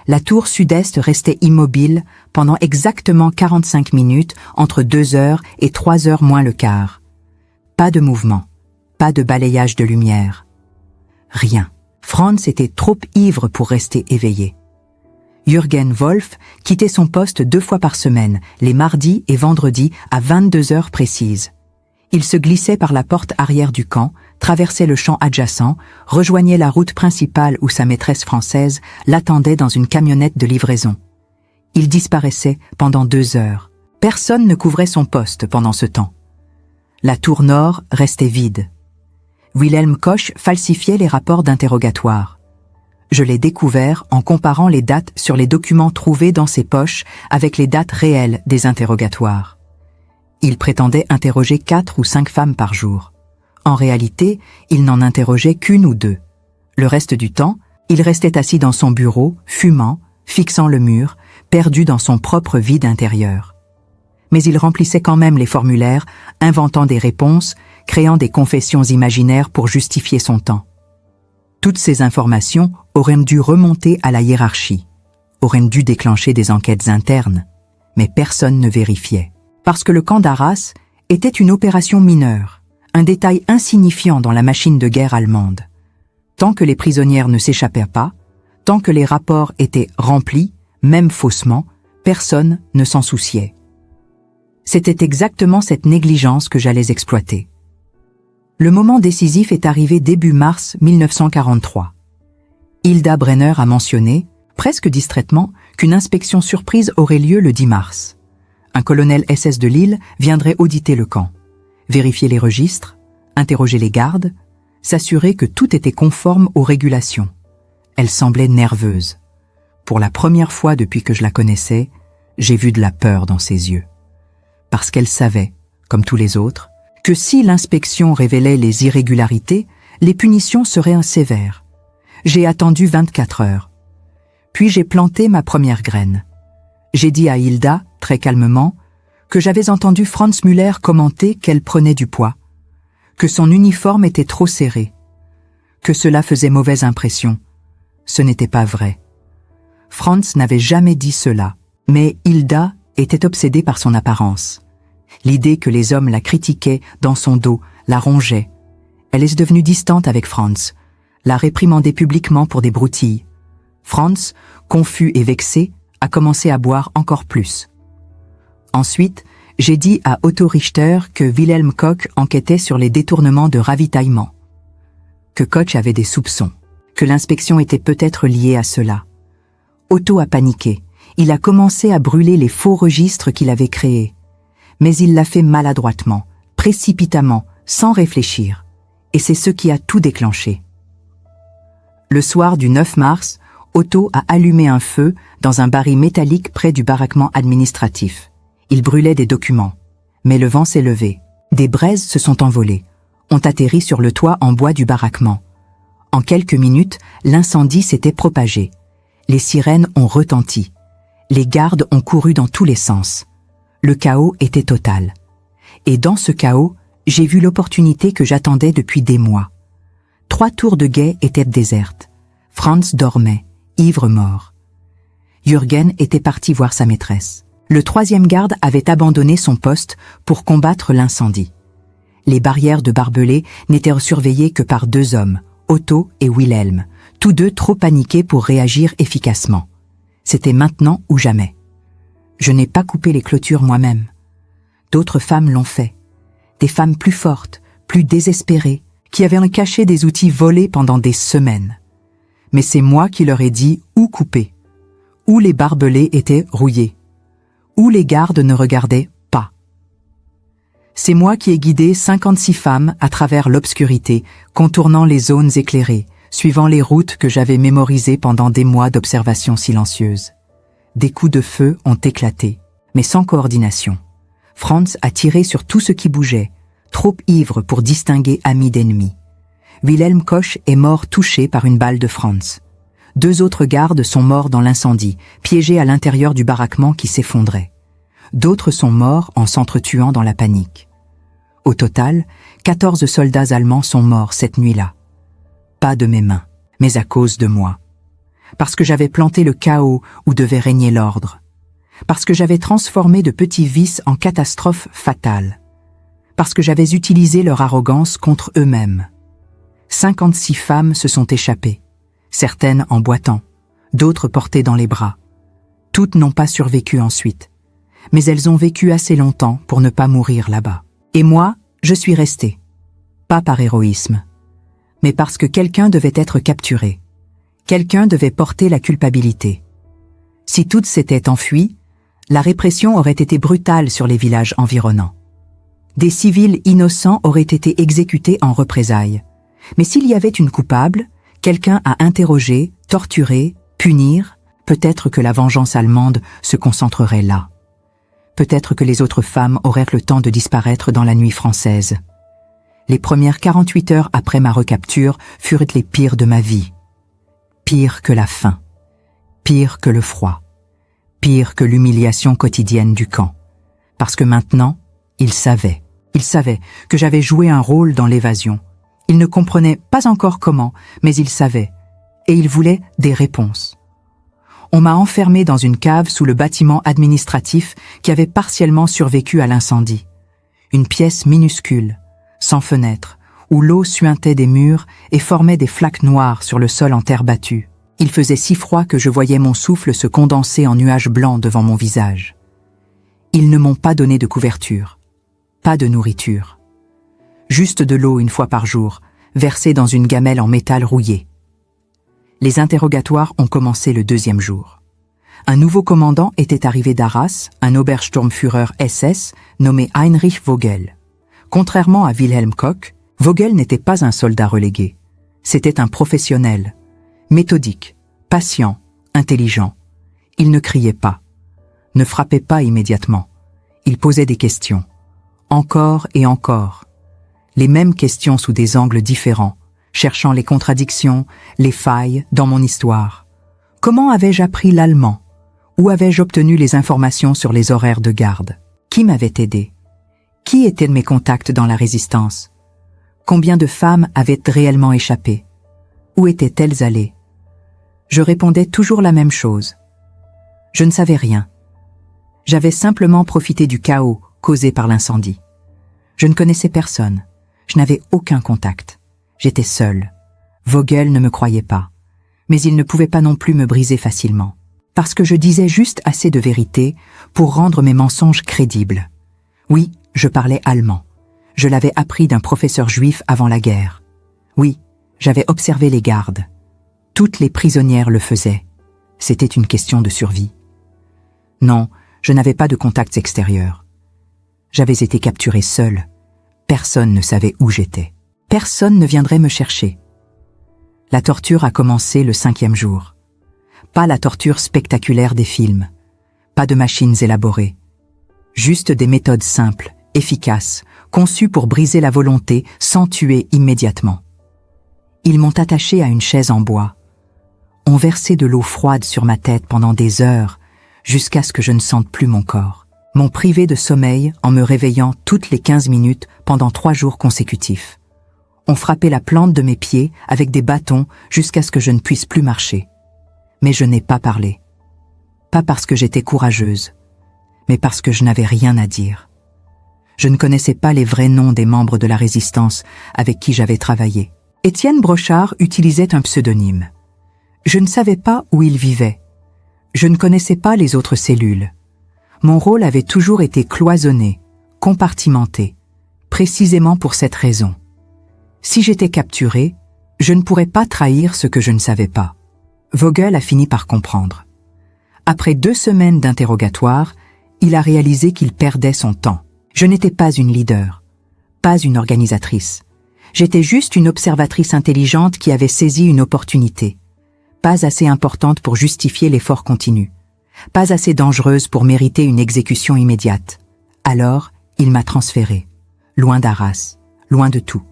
La tour sud-est restait immobile pendant exactement 45 minutes entre 2 heures et 3 heures moins le quart. Pas de mouvement, pas de balayage de lumière. Rien. Franz était trop ivre pour rester éveillé. Jürgen Wolf quittait son poste 2 fois par semaine, les mardis et vendredis à 22 heures précises. Il se glissait par la porte arrière du camp, traversait le champ adjacent, rejoignait la route principale où sa maîtresse française l'attendait dans une camionnette de livraison. Il disparaissait pendant 2 heures. Personne ne couvrait son poste pendant ce temps. La tour nord restait vide. Wilhelm Koch falsifiait les rapports d'interrogatoire. Je l'ai découvert en comparant les dates sur les documents trouvés dans ses poches avec les dates réelles des interrogatoires. Il prétendait interroger 4 ou 5 femmes par jour. En réalité, il n'en interrogeait qu'1 ou 2. Le reste du temps, il restait assis dans son bureau, fumant, fixant le mur, perdu dans son propre vide intérieur. Mais il remplissait quand même les formulaires, inventant des réponses, créant des confessions imaginaires pour justifier son temps. Toutes ces informations auraient dû remonter à la hiérarchie, auraient dû déclencher des enquêtes internes, mais personne ne vérifiait. Parce que le camp d'Arras était une opération mineure, un détail insignifiant dans la machine de guerre allemande. Tant que les prisonnières ne s'échappaient pas, tant que les rapports étaient remplis, même faussement, personne ne s'en souciait. C'était exactement cette négligence que j'allais exploiter. Le moment décisif est arrivé début mars 1943. Hilda Brenner a mentionné, presque distraitement, qu'une inspection surprise aurait lieu le 10 mars. Un colonel SS de Lille viendrait auditer le camp, vérifier les registres, interroger les gardes, s'assurer que tout était conforme aux régulations. Elle semblait nerveuse. Pour la première fois depuis que je la connaissais, j'ai vu de la peur dans ses yeux. Parce qu'elle savait, comme tous les autres, que si l'inspection révélait les irrégularités, les punitions seraient sévères. J'ai attendu 24 heures. Puis j'ai planté ma première graine. J'ai dit à Hilda, très calmement, que j'avais entendu Franz Müller commenter qu'elle prenait du poids, que son uniforme était trop serré, que cela faisait mauvaise impression. Ce n'était pas vrai. Franz n'avait jamais dit cela, mais Hilda était obsédée par son apparence. L'idée que les hommes la critiquaient dans son dos la rongeait. Elle est devenue distante avec Franz, la réprimandait publiquement pour des broutilles. Franz, confus et vexé, a commencé à boire encore plus. Ensuite, j'ai dit à Otto Richter que Wilhelm Koch enquêtait sur les détournements de ravitaillement, que Koch avait des soupçons, que l'inspection était peut-être liée à cela. Otto a paniqué. Il a commencé à brûler les faux registres qu'il avait créés. Mais il l'a fait maladroitement, précipitamment, sans réfléchir. Et c'est ce qui a tout déclenché. Le soir du 9 mars, Otto a allumé un feu dans un baril métallique près du baraquement administratif. Ils brûlaient des documents. Mais le vent s'est levé. Des braises se sont envolées, ont atterri sur le toit en bois du baraquement. En quelques minutes, l'incendie s'était propagé. Les sirènes ont retenti. Les gardes ont couru dans tous les sens. Le chaos était total. Et dans ce chaos, j'ai vu l'opportunité que j'attendais depuis des mois. 3 tours de guet étaient désertes. Franz dormait, ivre-mort. Jürgen était parti voir sa maîtresse. Le 3e garde avait abandonné son poste pour combattre l'incendie. Les barrières de barbelés n'étaient surveillées que par 2 hommes, Otto et Wilhelm, tous 2 trop paniqués pour réagir efficacement. C'était maintenant ou jamais. Je n'ai pas coupé les clôtures moi-même. D'autres femmes l'ont fait. Des femmes plus fortes, plus désespérées, qui avaient caché des outils volés pendant des semaines. Mais c'est moi qui leur ai dit où couper, où les barbelés étaient rouillés, où les gardes ne regardaient pas. C'est moi qui ai guidé 56 femmes à travers l'obscurité, contournant les zones éclairées, suivant les routes que j'avais mémorisées pendant des mois d'observation silencieuse. Des coups de feu ont éclaté, mais sans coordination. Franz a tiré sur tout ce qui bougeait, trop ivre pour distinguer amis d'ennemis. Wilhelm Koch est mort touché par une balle de Franz. 2 autres gardes sont morts dans l'incendie, piégés à l'intérieur du baraquement qui s'effondrait. D'autres sont morts en s'entretuant dans la panique. Au total, 14 soldats allemands sont morts cette nuit-là. Pas de mes mains, mais à cause de moi. Parce que j'avais planté le chaos où devait régner l'ordre. Parce que j'avais transformé de petits vices en catastrophes fatales. Parce que j'avais utilisé leur arrogance contre eux-mêmes. 56 femmes se sont échappées, certaines en boitant, d'autres portées dans les bras. Toutes n'ont pas survécu ensuite, mais elles ont vécu assez longtemps pour ne pas mourir là-bas. Et moi, je suis restée. Pas par héroïsme, mais parce que quelqu'un devait être capturé. Quelqu'un devait porter la culpabilité. Si toutes s'étaient enfuies, la répression aurait été brutale sur les villages environnants. Des civils innocents auraient été exécutés en représailles. Mais s'il y avait une coupable, quelqu'un à interroger, torturer, punir, peut-être que la vengeance allemande se concentrerait là. Peut-être que les autres femmes auraient le temps de disparaître dans la nuit française. Les premières 48 heures après ma recapture furent les pires de ma vie. Pire que la faim, pire que le froid, pire que l'humiliation quotidienne du camp. Parce que maintenant, ils savaient que j'avais joué un rôle dans l'évasion. Ils ne comprenaient pas encore comment, mais ils savaient, et ils voulaient des réponses. On m'a enfermé dans une cave sous le bâtiment administratif qui avait partiellement survécu à l'incendie. Une pièce minuscule, sans fenêtre, où l'eau suintait des murs et formait des flaques noires sur le sol en terre battue. Il faisait si froid que je voyais mon souffle se condenser en nuages blancs devant mon visage. Ils ne m'ont pas donné de couverture, pas de nourriture. Juste de l'eau une fois par jour, versée dans une gamelle en métal rouillé. Les interrogatoires ont commencé le 2e jour. Un nouveau commandant était arrivé d'Arras, un Obersturmführer SS nommé Heinrich Vogel. Contrairement à Wilhelm Koch, Vogel n'était pas un soldat relégué. C'était un professionnel, méthodique, patient, intelligent. Il ne criait pas, ne frappait pas immédiatement. Il posait des questions, encore et encore. Les mêmes questions sous des angles différents, cherchant les contradictions, les failles dans mon histoire. Comment avais-je appris l'allemand? Où avais-je obtenu les informations sur les horaires de garde? Qui m'avait aidé? Qui étaient mes contacts dans la résistance? Combien de femmes avaient réellement échappé? Où étaient-elles allées? Je répondais toujours la même chose. Je ne savais rien. J'avais simplement profité du chaos causé par l'incendie. Je ne connaissais personne. Je n'avais aucun contact. J'étais seule. Vogel ne me croyait pas. Mais il ne pouvait pas non plus me briser facilement. Parce que je disais juste assez de vérité pour rendre mes mensonges crédibles. Oui, je parlais allemand. Je l'avais appris d'un professeur juif avant la guerre. Oui, j'avais observé les gardes. Toutes les prisonnières le faisaient. C'était une question de survie. Non, je n'avais pas de contacts extérieurs. J'avais été capturée seule. Personne ne savait où j'étais. Personne ne viendrait me chercher. La torture a commencé le 5e jour. Pas la torture spectaculaire des films. Pas de machines élaborées. Juste des méthodes simples, efficaces, conçues pour briser la volonté sans tuer immédiatement. Ils m'ont attaché à une chaise en bois, ont versé de l'eau froide sur ma tête pendant des heures, jusqu'à ce que je ne sente plus mon corps. M'ont privé de sommeil en me réveillant toutes les 15 minutes pendant 3 jours consécutifs. Ont frappé la plante de mes pieds avec des bâtons jusqu'à ce que je ne puisse plus marcher. Mais je n'ai pas parlé. Pas parce que j'étais courageuse, mais parce que je n'avais rien à dire. Je ne connaissais pas les vrais noms des membres de la résistance avec qui j'avais travaillé. Étienne Brochard utilisait un pseudonyme. Je ne savais pas où il vivait. Je ne connaissais pas les autres cellules. Mon rôle avait toujours été cloisonné, compartimenté, précisément pour cette raison. Si j'étais capturé, je ne pourrais pas trahir ce que je ne savais pas. Vogel a fini par comprendre. Après 2 semaines d'interrogatoire, il a réalisé qu'il perdait son temps. Je n'étais pas une leader, pas une organisatrice. J'étais juste une observatrice intelligente qui avait saisi une opportunité, pas assez importante pour justifier l'effort continu, pas assez dangereuse pour mériter une exécution immédiate. Alors, il m'a transféré, loin d'Arras, loin de tout.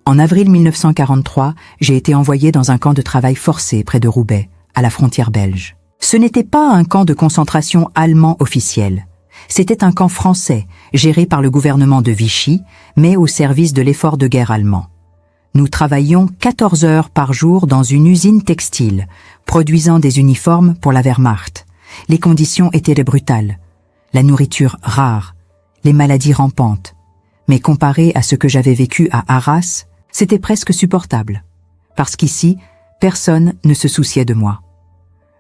En avril 1943, j'ai été envoyé dans un camp de travail forcé près de Roubaix, à la frontière belge. Ce n'était pas un camp de concentration allemand officiel. C'était un camp français, géré par le gouvernement de Vichy, mais au service de l'effort de guerre allemand. Nous travaillions 14 heures par jour dans une usine textile, produisant des uniformes pour la Wehrmacht. Les conditions étaient brutales, la nourriture rare, les maladies rampantes. Mais comparé à ce que j'avais vécu à Arras, c'était presque supportable. Parce qu'ici, personne ne se souciait de moi.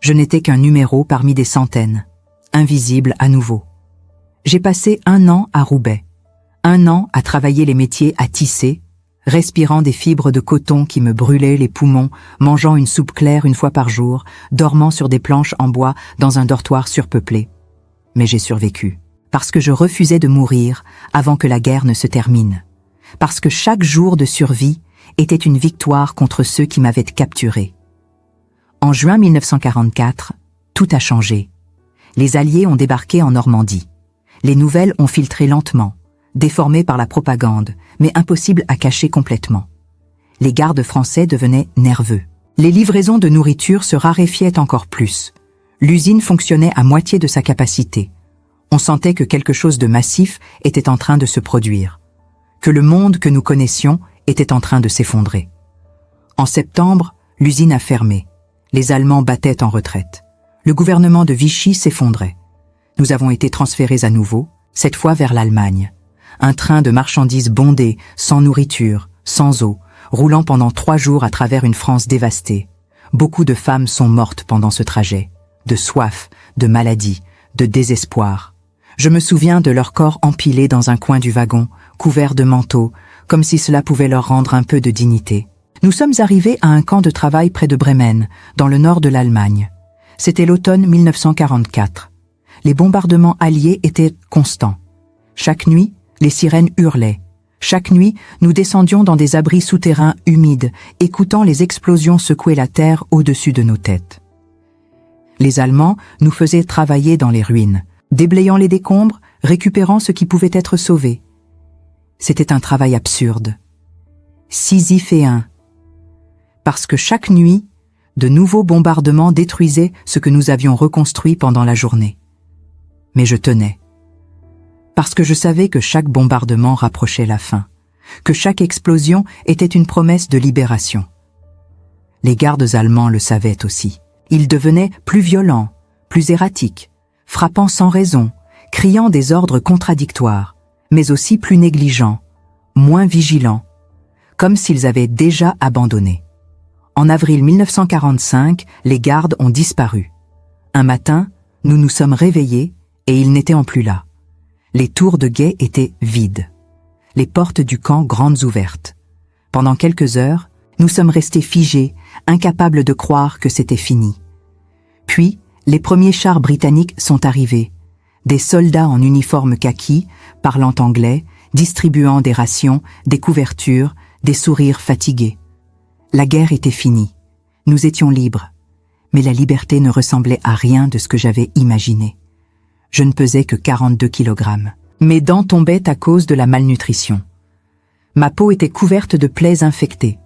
Je n'étais qu'un numéro parmi des centaines, invisible à nouveau. J'ai passé 1 an à Roubaix, 1 an à travailler les métiers à tisser, respirant des fibres de coton qui me brûlaient les poumons, mangeant une soupe claire une fois par jour, dormant sur des planches en bois dans un dortoir surpeuplé. Mais j'ai survécu, parce que je refusais de mourir avant que la guerre ne se termine, parce que chaque jour de survie était une victoire contre ceux qui m'avaient capturé. En juin 1944, tout a changé. Les Alliés ont débarqué en Normandie. Les nouvelles ont filtré lentement, déformées par la propagande, mais impossibles à cacher complètement. Les gardes français devenaient nerveux. Les livraisons de nourriture se raréfiaient encore plus. L'usine fonctionnait à moitié de sa capacité. On sentait que quelque chose de massif était en train de se produire, que le monde que nous connaissions était en train de s'effondrer. En septembre, l'usine a fermé. Les Allemands battaient en retraite. Le gouvernement de Vichy s'effondrait. Nous avons été transférés à nouveau, cette fois vers l'Allemagne. Un train de marchandises bondé, sans nourriture, sans eau, roulant pendant 3 jours à travers une France dévastée. Beaucoup de femmes sont mortes pendant ce trajet, de soif, de maladie, de désespoir. Je me souviens de leurs corps empilés dans un coin du wagon, couverts de manteaux, comme si cela pouvait leur rendre un peu de dignité. Nous sommes arrivés à un camp de travail près de Bremen, dans le nord de l'Allemagne. C'était l'automne 1944. Les bombardements alliés étaient constants. Chaque nuit, les sirènes hurlaient. Chaque nuit, nous descendions dans des abris souterrains humides, écoutant les explosions secouer la terre au-dessus de nos têtes. Les Allemands nous faisaient travailler dans les ruines, déblayant les décombres, récupérant ce qui pouvait être sauvé. C'était un travail absurde, sisyphéen, parce que chaque nuit, de nouveaux bombardements détruisaient ce que nous avions reconstruit pendant la journée. Mais je tenais, parce que je savais que chaque bombardement rapprochait la fin, que chaque explosion était une promesse de libération. Les gardes allemands le savaient aussi. Ils devenaient plus violents, plus erratiques, frappant sans raison, criant des ordres contradictoires, mais aussi plus négligents, moins vigilants, comme s'ils avaient déjà abandonné. En avril 1945, les gardes ont disparu. Un matin, nous nous sommes réveillés et ils n'étaient plus là. Les tours de guet étaient vides. Les portes du camp grandes ouvertes. Pendant quelques heures, nous sommes restés figés, incapables de croire que c'était fini. Puis, les premiers chars britanniques sont arrivés. Des soldats en uniforme kaki, parlant anglais, distribuant des rations, des couvertures, des sourires fatigués. La guerre était finie. Nous étions libres. Mais la liberté ne ressemblait à rien de ce que j'avais imaginé. Je ne pesais que 42 kilogrammes. Mes dents tombaient à cause de la malnutrition. Ma peau était couverte de plaies infectées.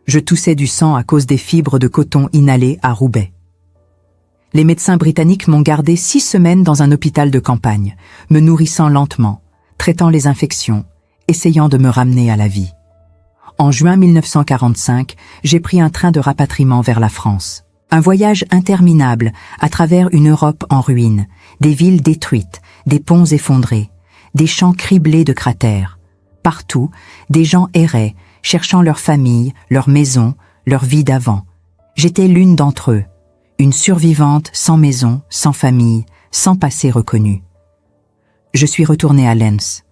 Je toussais du sang à cause des fibres de coton inhalées à Roubaix. Les médecins britanniques m'ont gardé 6 semaines dans un hôpital de campagne, me nourrissant lentement, traitant les infections, essayant de me ramener à la vie. En juin 1945, j'ai pris un train de rapatriement vers la France. Un voyage interminable à travers une Europe en ruine, des villes détruites, des ponts effondrés, des champs criblés de cratères. Partout, des gens erraient, cherchant leur famille, leur maison, leur vie d'avant. J'étais l'une d'entre eux, une survivante sans maison, sans famille, sans passé reconnu. Je suis retournée à Lens.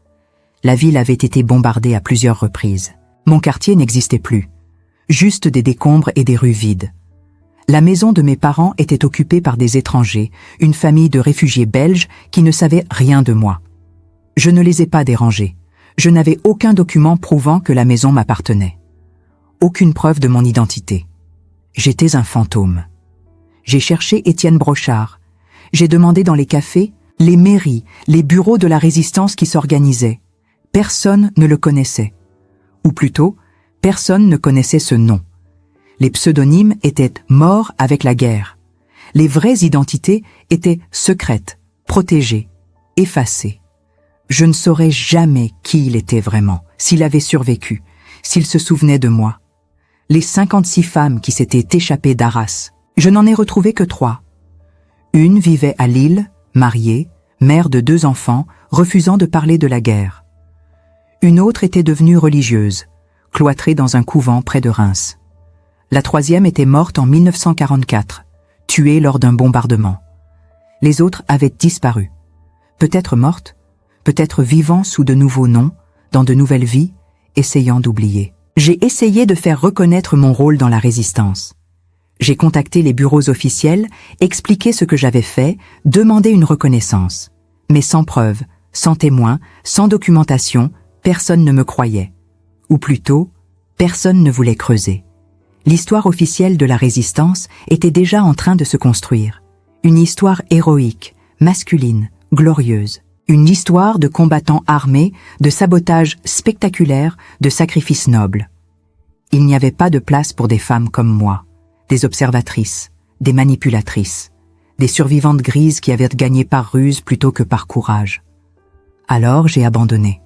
La ville avait été bombardée à plusieurs reprises. Mon quartier n'existait plus, juste des décombres et des rues vides. La maison de mes parents était occupée par des étrangers, une famille de réfugiés belges qui ne savaient rien de moi. Je ne les ai pas dérangés. Je n'avais aucun document prouvant que la maison m'appartenait. Aucune preuve de mon identité. J'étais un fantôme. J'ai cherché Étienne Brochard. J'ai demandé dans les cafés, les mairies, les bureaux de la résistance qui s'organisaient. Personne ne le connaissait. Ou plutôt, personne ne connaissait ce nom. Les pseudonymes étaient morts avec la guerre. Les vraies identités étaient secrètes, protégées, effacées. Je ne saurais jamais qui il était vraiment, s'il avait survécu, s'il se souvenait de moi. Les 56 femmes qui s'étaient échappées d'Arras, je n'en ai retrouvé que 3. Une vivait à Lille, mariée, mère de 2 enfants, refusant de parler de la guerre. Une autre était devenue religieuse, cloîtrée dans un couvent près de Reims. La 3e était morte en 1944, tuée lors d'un bombardement. Les autres avaient disparu. Peut-être mortes, peut-être vivant sous de nouveaux noms, dans de nouvelles vies, essayant d'oublier. J'ai essayé de faire reconnaître mon rôle dans la résistance. J'ai contacté les bureaux officiels, expliqué ce que j'avais fait, demandé une reconnaissance. Mais sans preuve, sans témoin, sans documentation, personne ne me croyait. Ou plutôt, personne ne voulait creuser. L'histoire officielle de la résistance était déjà en train de se construire. Une histoire héroïque, masculine, glorieuse. Une histoire de combattants armés, de sabotage spectaculaire, de sacrifices nobles. Il n'y avait pas de place pour des femmes comme moi, des observatrices, des manipulatrices, des survivantes grises qui avaient gagné par ruse plutôt que par courage. Alors j'ai abandonné.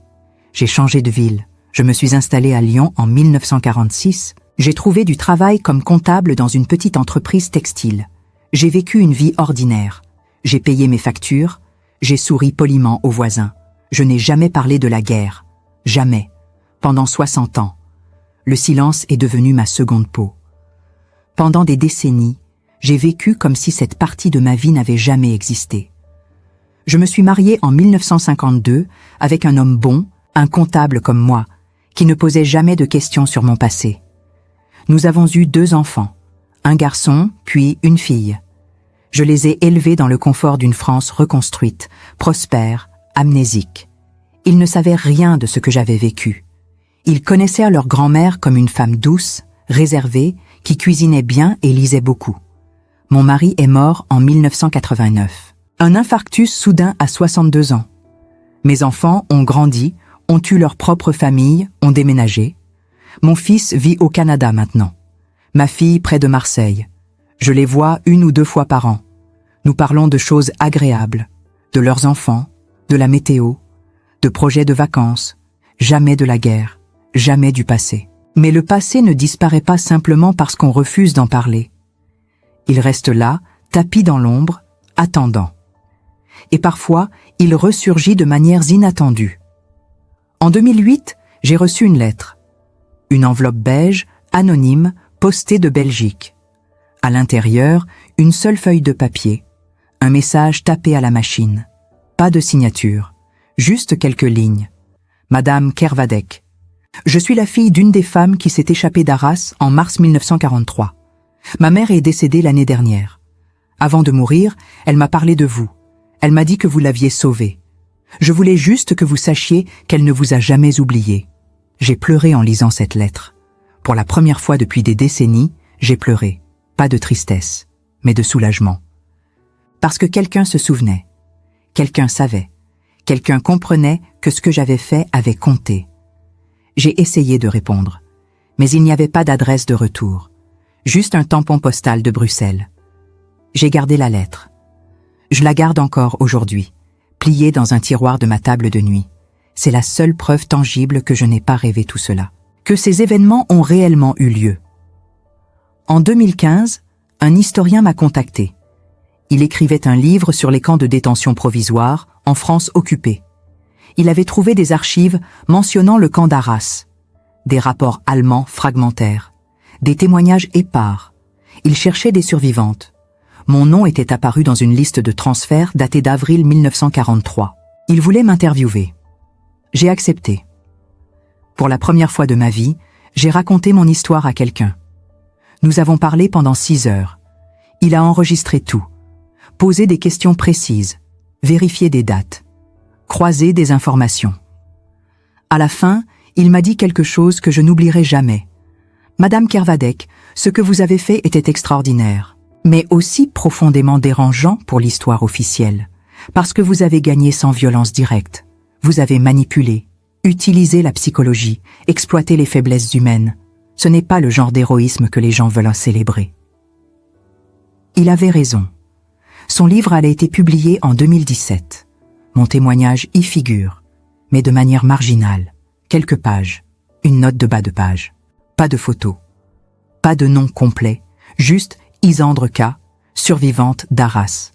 J'ai changé de ville. Je me suis installée à Lyon en 1946. J'ai trouvé du travail comme comptable dans une petite entreprise textile. J'ai vécu une vie ordinaire. J'ai payé mes factures. J'ai souri poliment aux voisins. Je n'ai jamais parlé de la guerre. Jamais. Pendant 60 ans. Le silence est devenu ma seconde peau. Pendant des décennies, j'ai vécu comme si cette partie de ma vie n'avait jamais existé. Je me suis mariée en 1952 avec un homme bon, un comptable comme moi, qui ne posait jamais de questions sur mon passé. Nous avons eu 2 enfants, un garçon puis une fille. Je les ai élevés dans le confort d'une France reconstruite, prospère, amnésique. Ils ne savaient rien de ce que j'avais vécu. Ils connaissaient leur grand-mère comme une femme douce, réservée, qui cuisinait bien et lisait beaucoup. Mon mari est mort en 1989. Un infarctus soudain à 62 ans. Mes enfants ont grandi, ont eu leur propre famille, ont déménagé. Mon fils vit au Canada maintenant. Ma fille près de Marseille. Je les vois 1 ou 2 fois par an. Nous parlons de choses agréables, de leurs enfants, de la météo, de projets de vacances, jamais de la guerre, jamais du passé. Mais le passé ne disparaît pas simplement parce qu'on refuse d'en parler. Il reste là, tapi dans l'ombre, attendant. Et parfois, il ressurgit de manières inattendues. En 2008, j'ai reçu une lettre. Une enveloppe beige, anonyme, postée de Belgique. À l'intérieur, une seule feuille de papier. Un message tapé à la machine. Pas de signature. Juste quelques lignes. Madame Kervadec. Je suis la fille d'une des femmes qui s'est échappée d'Arras en mars 1943. Ma mère est décédée l'année dernière. Avant de mourir, elle m'a parlé de vous. Elle m'a dit que vous l'aviez sauvée. Je voulais juste que vous sachiez qu'elle ne vous a jamais oublié. J'ai pleuré en lisant cette lettre. Pour la première fois depuis des décennies, j'ai pleuré. Pas de tristesse, mais de soulagement. Parce que quelqu'un se souvenait. Quelqu'un savait. Quelqu'un comprenait que ce que j'avais fait avait compté. J'ai essayé de répondre, mais il n'y avait pas d'adresse de retour. Juste un tampon postal de Bruxelles. J'ai gardé la lettre. Je la garde encore aujourd'hui, pliée dans un tiroir de ma table de nuit. C'est la seule preuve tangible que je n'ai pas rêvé tout cela, que ces événements ont réellement eu lieu. En 2015, un historien m'a contacté. Il écrivait un livre sur les camps de détention provisoire en France occupée. Il avait trouvé des archives mentionnant le camp d'Arras, des rapports allemands fragmentaires, des témoignages épars. Il cherchait des survivantes. Mon nom était apparu dans une liste de transferts datée d'avril 1943. Il voulait m'interviewer. J'ai accepté. Pour la première fois de ma vie, j'ai raconté mon histoire à quelqu'un. Nous avons parlé pendant 6 heures. Il a enregistré tout, posé des questions précises, vérifié des dates, croisé des informations. À la fin, il m'a dit quelque chose que je n'oublierai jamais. « Madame Kervadec, ce que vous avez fait était extraordinaire, mais aussi profondément dérangeant pour l'histoire officielle, parce que vous avez gagné sans violence directe. Vous avez manipulé, utilisé la psychologie, exploité les faiblesses humaines. Ce n'est pas le genre d'héroïsme que les gens veulent célébrer. » Il avait raison. Son livre a été publié en 2017. Mon témoignage y figure, mais de manière marginale. Quelques pages, une note de bas de page. Pas de photo, pas de nom complet, juste Isandre K, survivante d'Arras.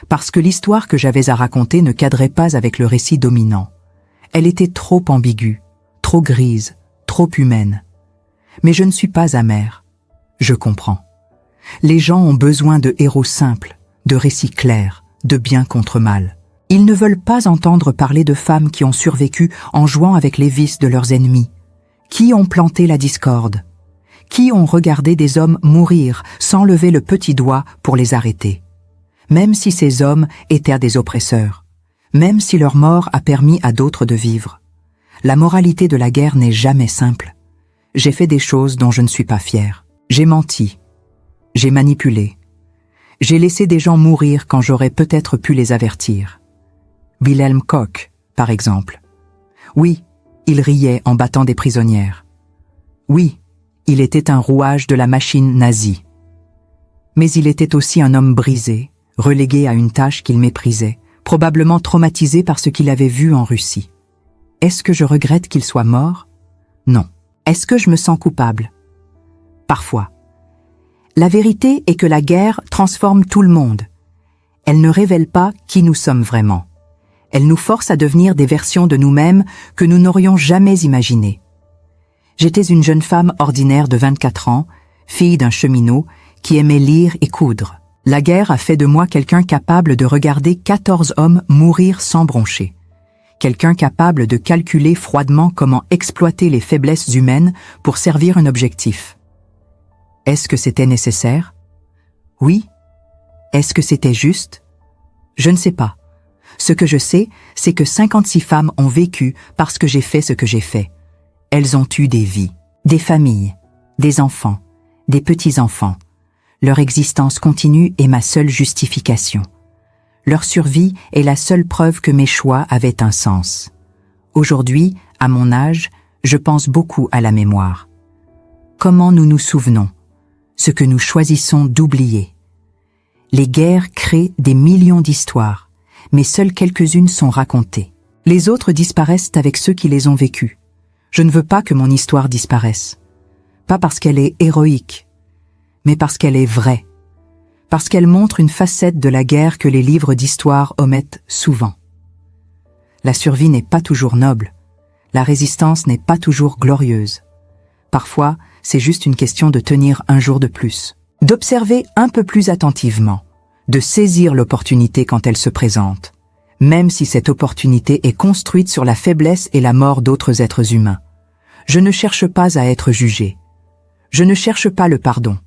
Parce que l'histoire que j'avais à raconter ne cadrait pas avec le récit dominant. Elle était trop ambiguë, trop grise, trop humaine. Mais je ne suis pas amère. Je comprends. Les gens ont besoin de héros simples, de récits clairs, de bien contre mal. Ils ne veulent pas entendre parler de femmes qui ont survécu en jouant avec les vices de leurs ennemis, qui ont planté la discorde, qui ont regardé des hommes mourir sans lever le petit doigt pour les arrêter, même si ces hommes étaient des oppresseurs, même si leur mort a permis à d'autres de vivre. La moralité de la guerre n'est jamais simple. J'ai fait des choses dont je ne suis pas fier. J'ai menti. J'ai manipulé. J'ai laissé des gens mourir quand j'aurais peut-être pu les avertir. Wilhelm Koch, par exemple. Oui, il riait en battant des prisonnières. Oui, il était un rouage de la machine nazie. Mais il était aussi un homme brisé, relégué à une tâche qu'il méprisait, probablement traumatisé par ce qu'il avait vu en Russie. Est-ce que je regrette qu'il soit mort? Non. Est-ce que je me sens coupable? Parfois. La vérité est que la guerre transforme tout le monde. Elle ne révèle pas qui nous sommes vraiment. Elle nous force à devenir des versions de nous-mêmes que nous n'aurions jamais imaginées. J'étais une jeune femme ordinaire de 24 ans, fille d'un cheminot, qui aimait lire et coudre. La guerre a fait de moi quelqu'un capable de regarder 14 hommes mourir sans broncher. Quelqu'un capable de calculer froidement comment exploiter les faiblesses humaines pour servir un objectif. Est-ce que c'était nécessaire? Oui. Est-ce que c'était juste? Je ne sais pas. Ce que je sais, c'est que 56 femmes ont vécu parce que j'ai fait ce que j'ai fait. Elles ont eu des vies, des familles, des enfants, des petits-enfants. Leur existence continue est ma seule justification. Leur survie est la seule preuve que mes choix avaient un sens. Aujourd'hui, à mon âge, je pense beaucoup à la mémoire. Comment nous nous souvenons, ce que nous choisissons d'oublier. Les guerres créent des millions d'histoires, mais seules quelques-unes sont racontées. Les autres disparaissent avec ceux qui les ont vécues. Je ne veux pas que mon histoire disparaisse. Pas parce qu'elle est héroïque, mais parce qu'elle est vraie. Parce qu'elle montre une facette de la guerre que les livres d'histoire omettent souvent. La survie n'est pas toujours noble. La résistance n'est pas toujours glorieuse. Parfois, c'est juste une question de tenir un jour de plus, d'observer un peu plus attentivement, de saisir l'opportunité quand elle se présente, même si cette opportunité est construite sur la faiblesse et la mort d'autres êtres humains. Je ne cherche pas à être jugé. Je ne cherche pas le pardon.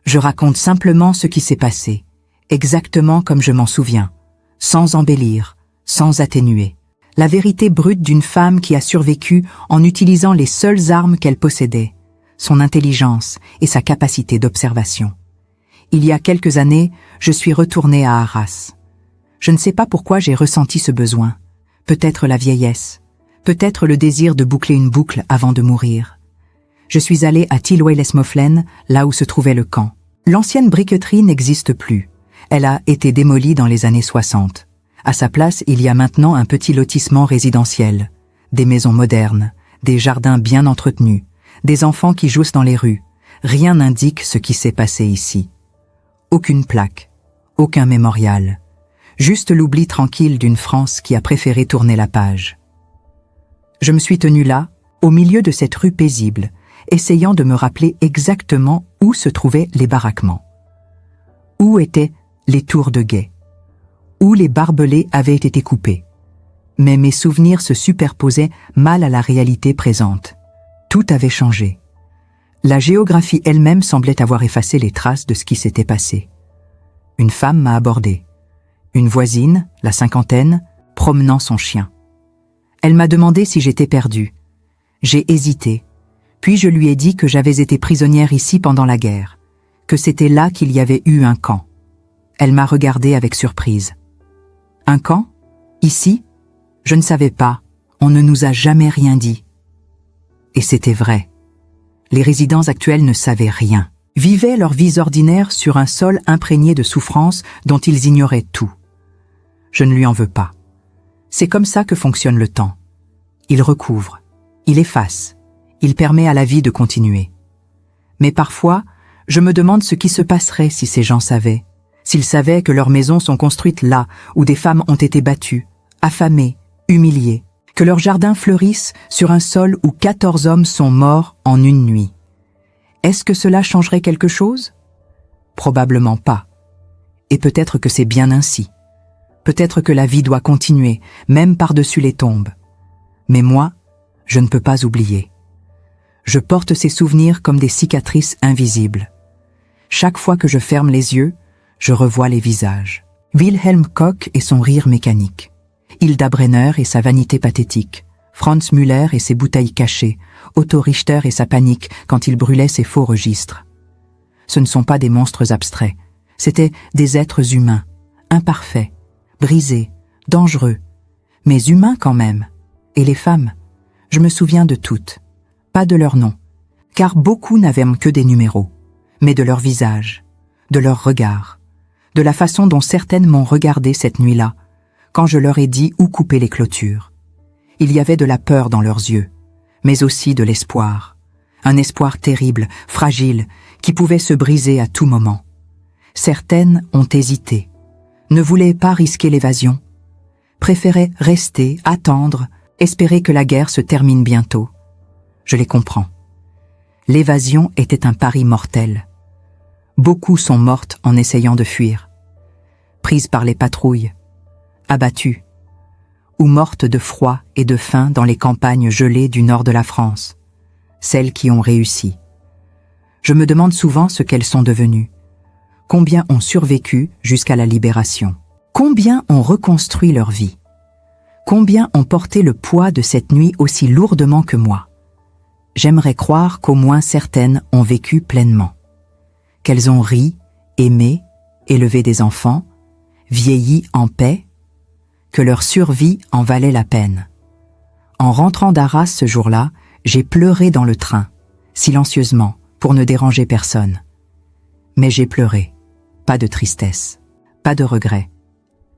Je raconte simplement ce qui s'est passé, exactement comme je m'en souviens, sans embellir, sans atténuer. La vérité brute d'une femme qui a survécu en utilisant les seules armes qu'elle possédait, son intelligence et sa capacité d'observation. Il y a quelques années, je suis retournée à Arras. Je ne sais pas pourquoi j'ai ressenti ce besoin. Peut-être la vieillesse. Peut-être le désir de boucler une boucle avant de mourir. Je suis allée à Tilway-les-Moflen, là où se trouvait le camp. L'ancienne briqueterie n'existe plus. Elle a été démolie dans les années 60. À sa place, il y a maintenant un petit lotissement résidentiel. Des maisons modernes, des jardins bien entretenus, des enfants qui jouent dans les rues. Rien n'indique ce qui s'est passé ici. Aucune plaque, aucun mémorial. Juste l'oubli tranquille d'une France qui a préféré tourner la page. Je me suis tenue là, au milieu de cette rue paisible, essayant de me rappeler exactement où se trouvaient les baraquements. Où étaient les tours de guet, où les barbelés avaient été coupés. Mais mes souvenirs se superposaient mal à la réalité présente. Tout avait changé. La géographie elle-même semblait avoir effacé les traces de ce qui s'était passé. Une femme m'a abordé. Une voisine, la cinquantaine, promenant son chien. Elle m'a demandé si j'étais perdue. J'ai hésité, puis je lui ai dit que j'avais été prisonnière ici pendant la guerre, que c'était là qu'il y avait eu un camp. Elle m'a regardée avec surprise. Un camp? Ici? Je ne savais pas, on ne nous a jamais rien dit. Et c'était vrai. Les résidents actuels ne savaient rien, vivaient leurs vies ordinaires sur un sol imprégné de souffrances dont ils ignoraient tout. Je ne lui en veux pas. C'est comme ça que fonctionne le temps. Il recouvre, il efface, il permet à la vie de continuer. Mais parfois, je me demande ce qui se passerait si ces gens savaient. S'ils savaient que leurs maisons sont construites là où des femmes ont été battues, affamées, humiliées, que leurs jardins fleurissent sur un sol où 14 hommes sont morts en une nuit. Est-ce que cela changerait quelque chose? Probablement pas. Et peut-être que c'est bien ainsi. Peut-être que la vie doit continuer, même par-dessus les tombes. Mais moi, je ne peux pas oublier. Je porte ces souvenirs comme des cicatrices invisibles. Chaque fois que je ferme les yeux, je revois les visages. Wilhelm Koch et son rire mécanique. Hilda Brenner et sa vanité pathétique. Franz Müller et ses bouteilles cachées. Otto Richter et sa panique quand il brûlait ses faux registres. Ce ne sont pas des monstres abstraits. C'étaient des êtres humains, imparfaits, brisés, dangereux, mais humains quand même. Et les femmes, je me souviens de toutes, pas de leurs noms, car beaucoup n'avaient que des numéros, mais de leur visage, de leurs regards, de la façon dont certaines m'ont regardé cette nuit-là, quand je leur ai dit où couper les clôtures. Il y avait de la peur dans leurs yeux, mais aussi de l'espoir, un espoir terrible, fragile, qui pouvait se briser à tout moment. Certaines ont hésité, ne voulaient pas risquer l'évasion, préféraient rester, attendre, espérer que la guerre se termine bientôt. Je les comprends. L'évasion était un pari mortel. Beaucoup sont mortes en essayant de fuir, prises par les patrouilles, abattues, ou mortes de froid et de faim dans les campagnes gelées du nord de la France, celles qui ont réussi. Je me demande souvent ce qu'elles sont devenues. Combien ont survécu jusqu'à la libération? Combien ont reconstruit leur vie? Combien ont porté le poids de cette nuit aussi lourdement que moi? J'aimerais croire qu'au moins certaines ont vécu pleinement. Qu'elles ont ri, aimé, élevé des enfants, vieilli en paix, que leur survie en valait la peine. En rentrant d'Arras ce jour-là, j'ai pleuré dans le train, silencieusement, pour ne déranger personne. Mais j'ai pleuré, pas de tristesse, pas de regret,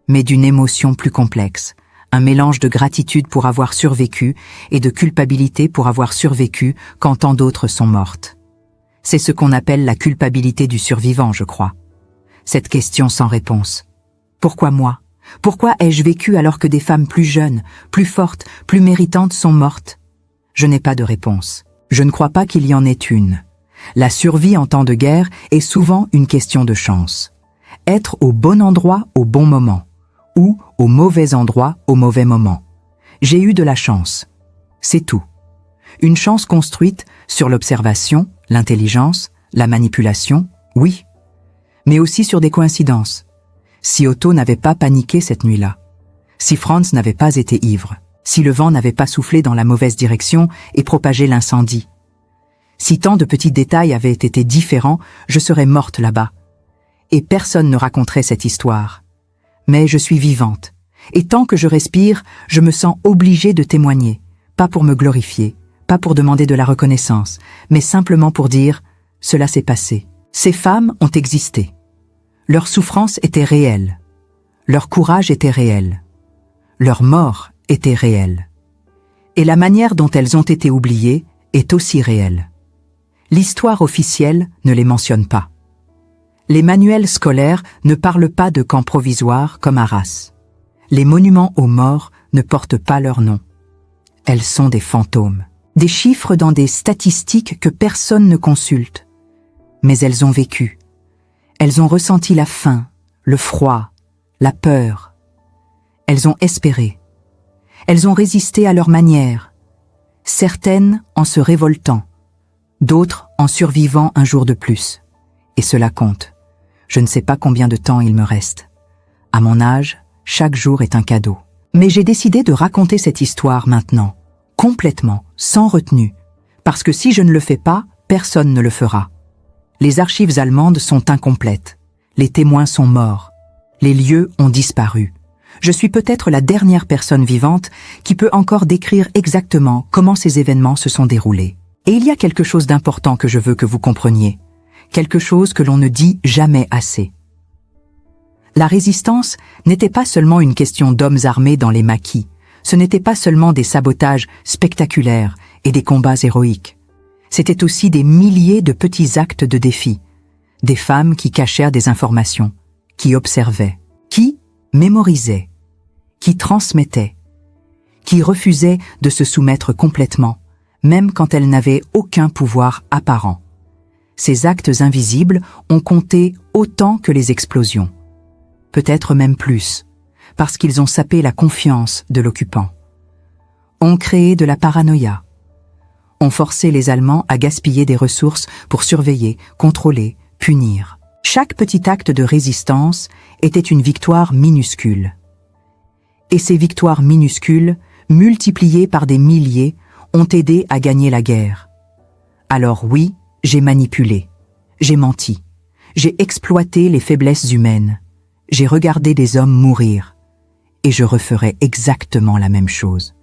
mais d'une émotion plus complexe, un mélange de gratitude pour avoir survécu et de culpabilité pour avoir survécu quand tant d'autres sont mortes. C'est ce qu'on appelle la culpabilité du survivant, je crois. Cette question sans réponse. Pourquoi moi? Pourquoi ai-je vécu alors que des femmes plus jeunes, plus fortes, plus méritantes sont mortes? Je n'ai pas de réponse. Je ne crois pas qu'il y en ait une. La survie en temps de guerre est souvent une question de chance. Être au bon endroit au bon moment, ou au mauvais endroit au mauvais moment. J'ai eu de la chance. C'est tout. Une chance construite sur l'observation, l'intelligence, la manipulation, oui, mais aussi sur des coïncidences. Si Otto n'avait pas paniqué cette nuit-là, si Franz n'avait pas été ivre, si le vent n'avait pas soufflé dans la mauvaise direction et propagé l'incendie, si tant de petits détails avaient été différents, je serais morte là-bas. Et personne ne raconterait cette histoire. Mais je suis vivante. Et tant que je respire, je me sens obligée de témoigner. Pas pour me glorifier, pas pour demander de la reconnaissance, mais simplement pour dire « cela s'est passé ». Ces femmes ont existé. Leur souffrance était réelle. Leur courage était réel. Leur mort était réelle. Et la manière dont elles ont été oubliées est aussi réelle. L'histoire officielle ne les mentionne pas. Les manuels scolaires ne parlent pas de camps provisoires comme Arras. Les monuments aux morts ne portent pas leur nom. Elles sont des fantômes, des chiffres dans des statistiques que personne ne consulte. Mais elles ont vécu. Elles ont ressenti la faim, le froid, la peur. Elles ont espéré. Elles ont résisté à leur manière, certaines en se révoltant, d'autres en survivant un jour de plus. Et cela compte. Je ne sais pas combien de temps il me reste. À mon âge, chaque jour est un cadeau. Mais j'ai décidé de raconter cette histoire maintenant, complètement, sans retenue, parce que si je ne le fais pas, personne ne le fera. Les archives allemandes sont incomplètes. Les témoins sont morts. Les lieux ont disparu. Je suis peut-être la dernière personne vivante qui peut encore décrire exactement comment ces événements se sont déroulés. Et il y a quelque chose d'important que je veux que vous compreniez. Quelque chose que l'on ne dit jamais assez. La résistance n'était pas seulement une question d'hommes armés dans les maquis. Ce n'était pas seulement des sabotages spectaculaires et des combats héroïques. C'était aussi des milliers de petits actes de défi. Des femmes qui cachèrent des informations, qui observaient, qui mémorisaient, qui transmettaient, qui refusaient de se soumettre complètement, même quand elles n'avaient aucun pouvoir apparent. Ces actes invisibles ont compté autant que les explosions. Peut-être même plus, parce qu'ils ont sapé la confiance de l'occupant. Ont créé de la paranoïa. Ont forcé les Allemands à gaspiller des ressources pour surveiller, contrôler, punir. Chaque petit acte de résistance était une victoire minuscule. Et ces victoires minuscules, multipliées par des milliers, ont aidé à gagner la guerre. Alors oui, j'ai manipulé, j'ai menti, j'ai exploité les faiblesses humaines, j'ai regardé des hommes mourir, et je referai exactement la même chose,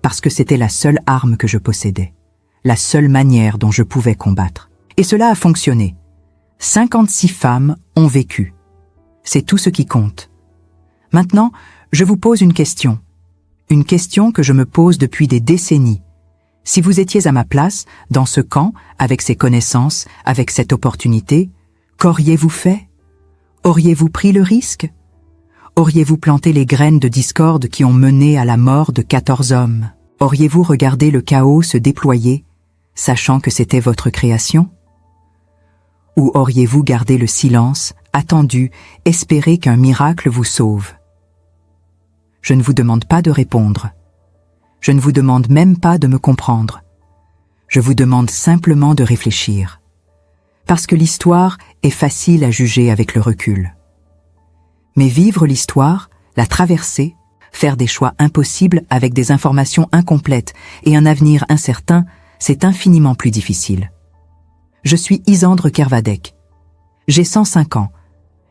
parce que c'était la seule arme que je possédais, la seule manière dont je pouvais combattre. Et cela a fonctionné. 56 femmes ont vécu. C'est tout ce qui compte. Maintenant, je vous pose une question que je me pose depuis des décennies. Si vous étiez à ma place, dans ce camp, avec ces connaissances, avec cette opportunité, qu'auriez-vous fait? Auriez-vous pris le risque? Auriez-vous planté les graines de discorde qui ont mené à la mort de 14 hommes? Auriez-vous regardé le chaos se déployer, sachant que c'était votre création? Ou auriez-vous gardé le silence, attendu, espéré qu'un miracle vous sauve? Je ne vous demande pas de répondre. Je ne vous demande même pas de me comprendre. Je vous demande simplement de réfléchir. Parce que l'histoire est facile à juger avec le recul. Mais vivre l'histoire, la traverser, faire des choix impossibles avec des informations incomplètes et un avenir incertain, c'est infiniment plus difficile. Je suis Isandre Kervadec. J'ai 105 ans.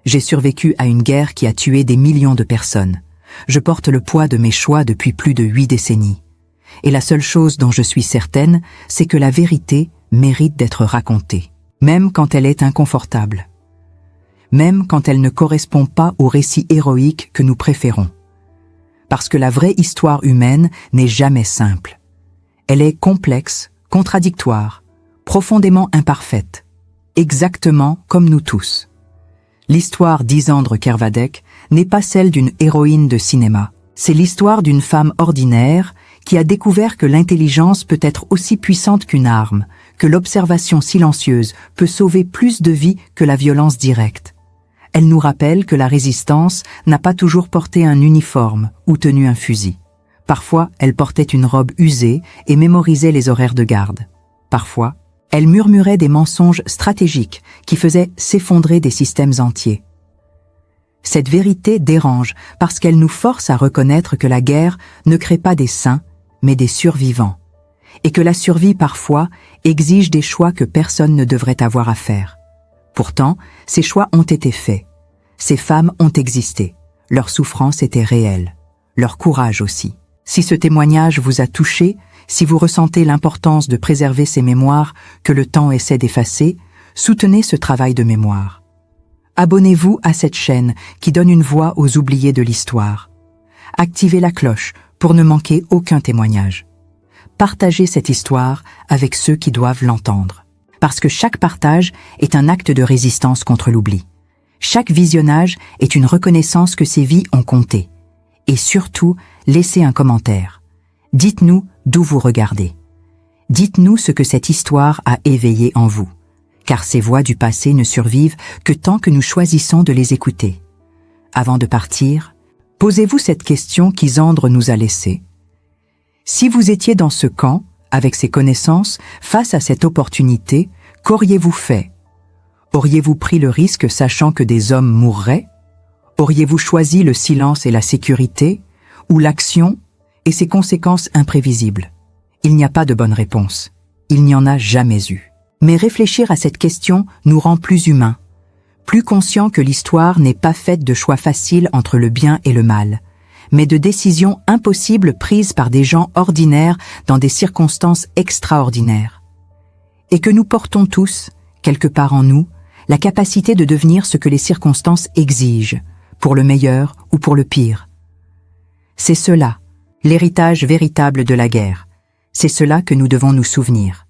J'ai survécu à une guerre qui a tué des millions de personnes. Je porte le poids de mes choix depuis plus de 8 décennies. Et la seule chose dont je suis certaine, c'est que la vérité mérite d'être racontée, même quand elle est inconfortable. Même quand elle ne correspond pas au récit héroïque que nous préférons. Parce que la vraie histoire humaine n'est jamais simple. Elle est complexe, contradictoire, profondément imparfaite, exactement comme nous tous. L'histoire d'Isandre Kervadec n'est pas celle d'une héroïne de cinéma. C'est l'histoire d'une femme ordinaire qui a découvert que l'intelligence peut être aussi puissante qu'une arme, que l'observation silencieuse peut sauver plus de vies que la violence directe. Elle nous rappelle que la résistance n'a pas toujours porté un uniforme ou tenu un fusil. Parfois, elle portait une robe usée et mémorisait les horaires de garde. Parfois, elle murmurait des mensonges stratégiques qui faisaient s'effondrer des systèmes entiers. Cette vérité dérange parce qu'elle nous force à reconnaître que la guerre ne crée pas des saints, mais des survivants, et que la survie parfois exige des choix que personne ne devrait avoir à faire. Pourtant, ces choix ont été faits. Ces femmes ont existé. leur souffrance était réelle, leur courage aussi. Si ce témoignage vous a touché, si vous ressentez l'importance de préserver ces mémoires que le temps essaie d'effacer, soutenez ce travail de mémoire. Abonnez-vous à cette chaîne qui donne une voix aux oubliés de l'histoire. Activez la cloche pour ne manquer aucun témoignage. Partagez cette histoire avec ceux qui doivent l'entendre. Parce que chaque partage est un acte de résistance contre l'oubli. Chaque visionnage est une reconnaissance que ces vies ont compté. Et surtout, laissez un commentaire. Dites-nous d'où vous regardez. Dites-nous ce que cette histoire a éveillé en vous. Car ces voix du passé ne survivent que tant que nous choisissons de les écouter. Avant de partir, posez-vous cette question qu'Isandre nous a laissée. Si vous étiez dans ce camp, avec ces connaissances, face à cette opportunité, qu'auriez-vous fait? Auriez-vous pris le risque sachant que des hommes mourraient? Auriez-vous choisi le silence et la sécurité, ou l'action et ses conséquences imprévisibles? Il n'y a pas de bonne réponse. Il n'y en a jamais eu. Mais réfléchir à cette question nous rend plus humains, plus conscients que l'histoire n'est pas faite de choix faciles entre le bien et le mal, mais de décisions impossibles prises par des gens ordinaires dans des circonstances extraordinaires. Et que nous portons tous, quelque part en nous, la capacité de devenir ce que les circonstances exigent, pour le meilleur ou pour le pire. C'est cela, l'héritage véritable de la guerre. C'est cela que nous devons nous souvenir.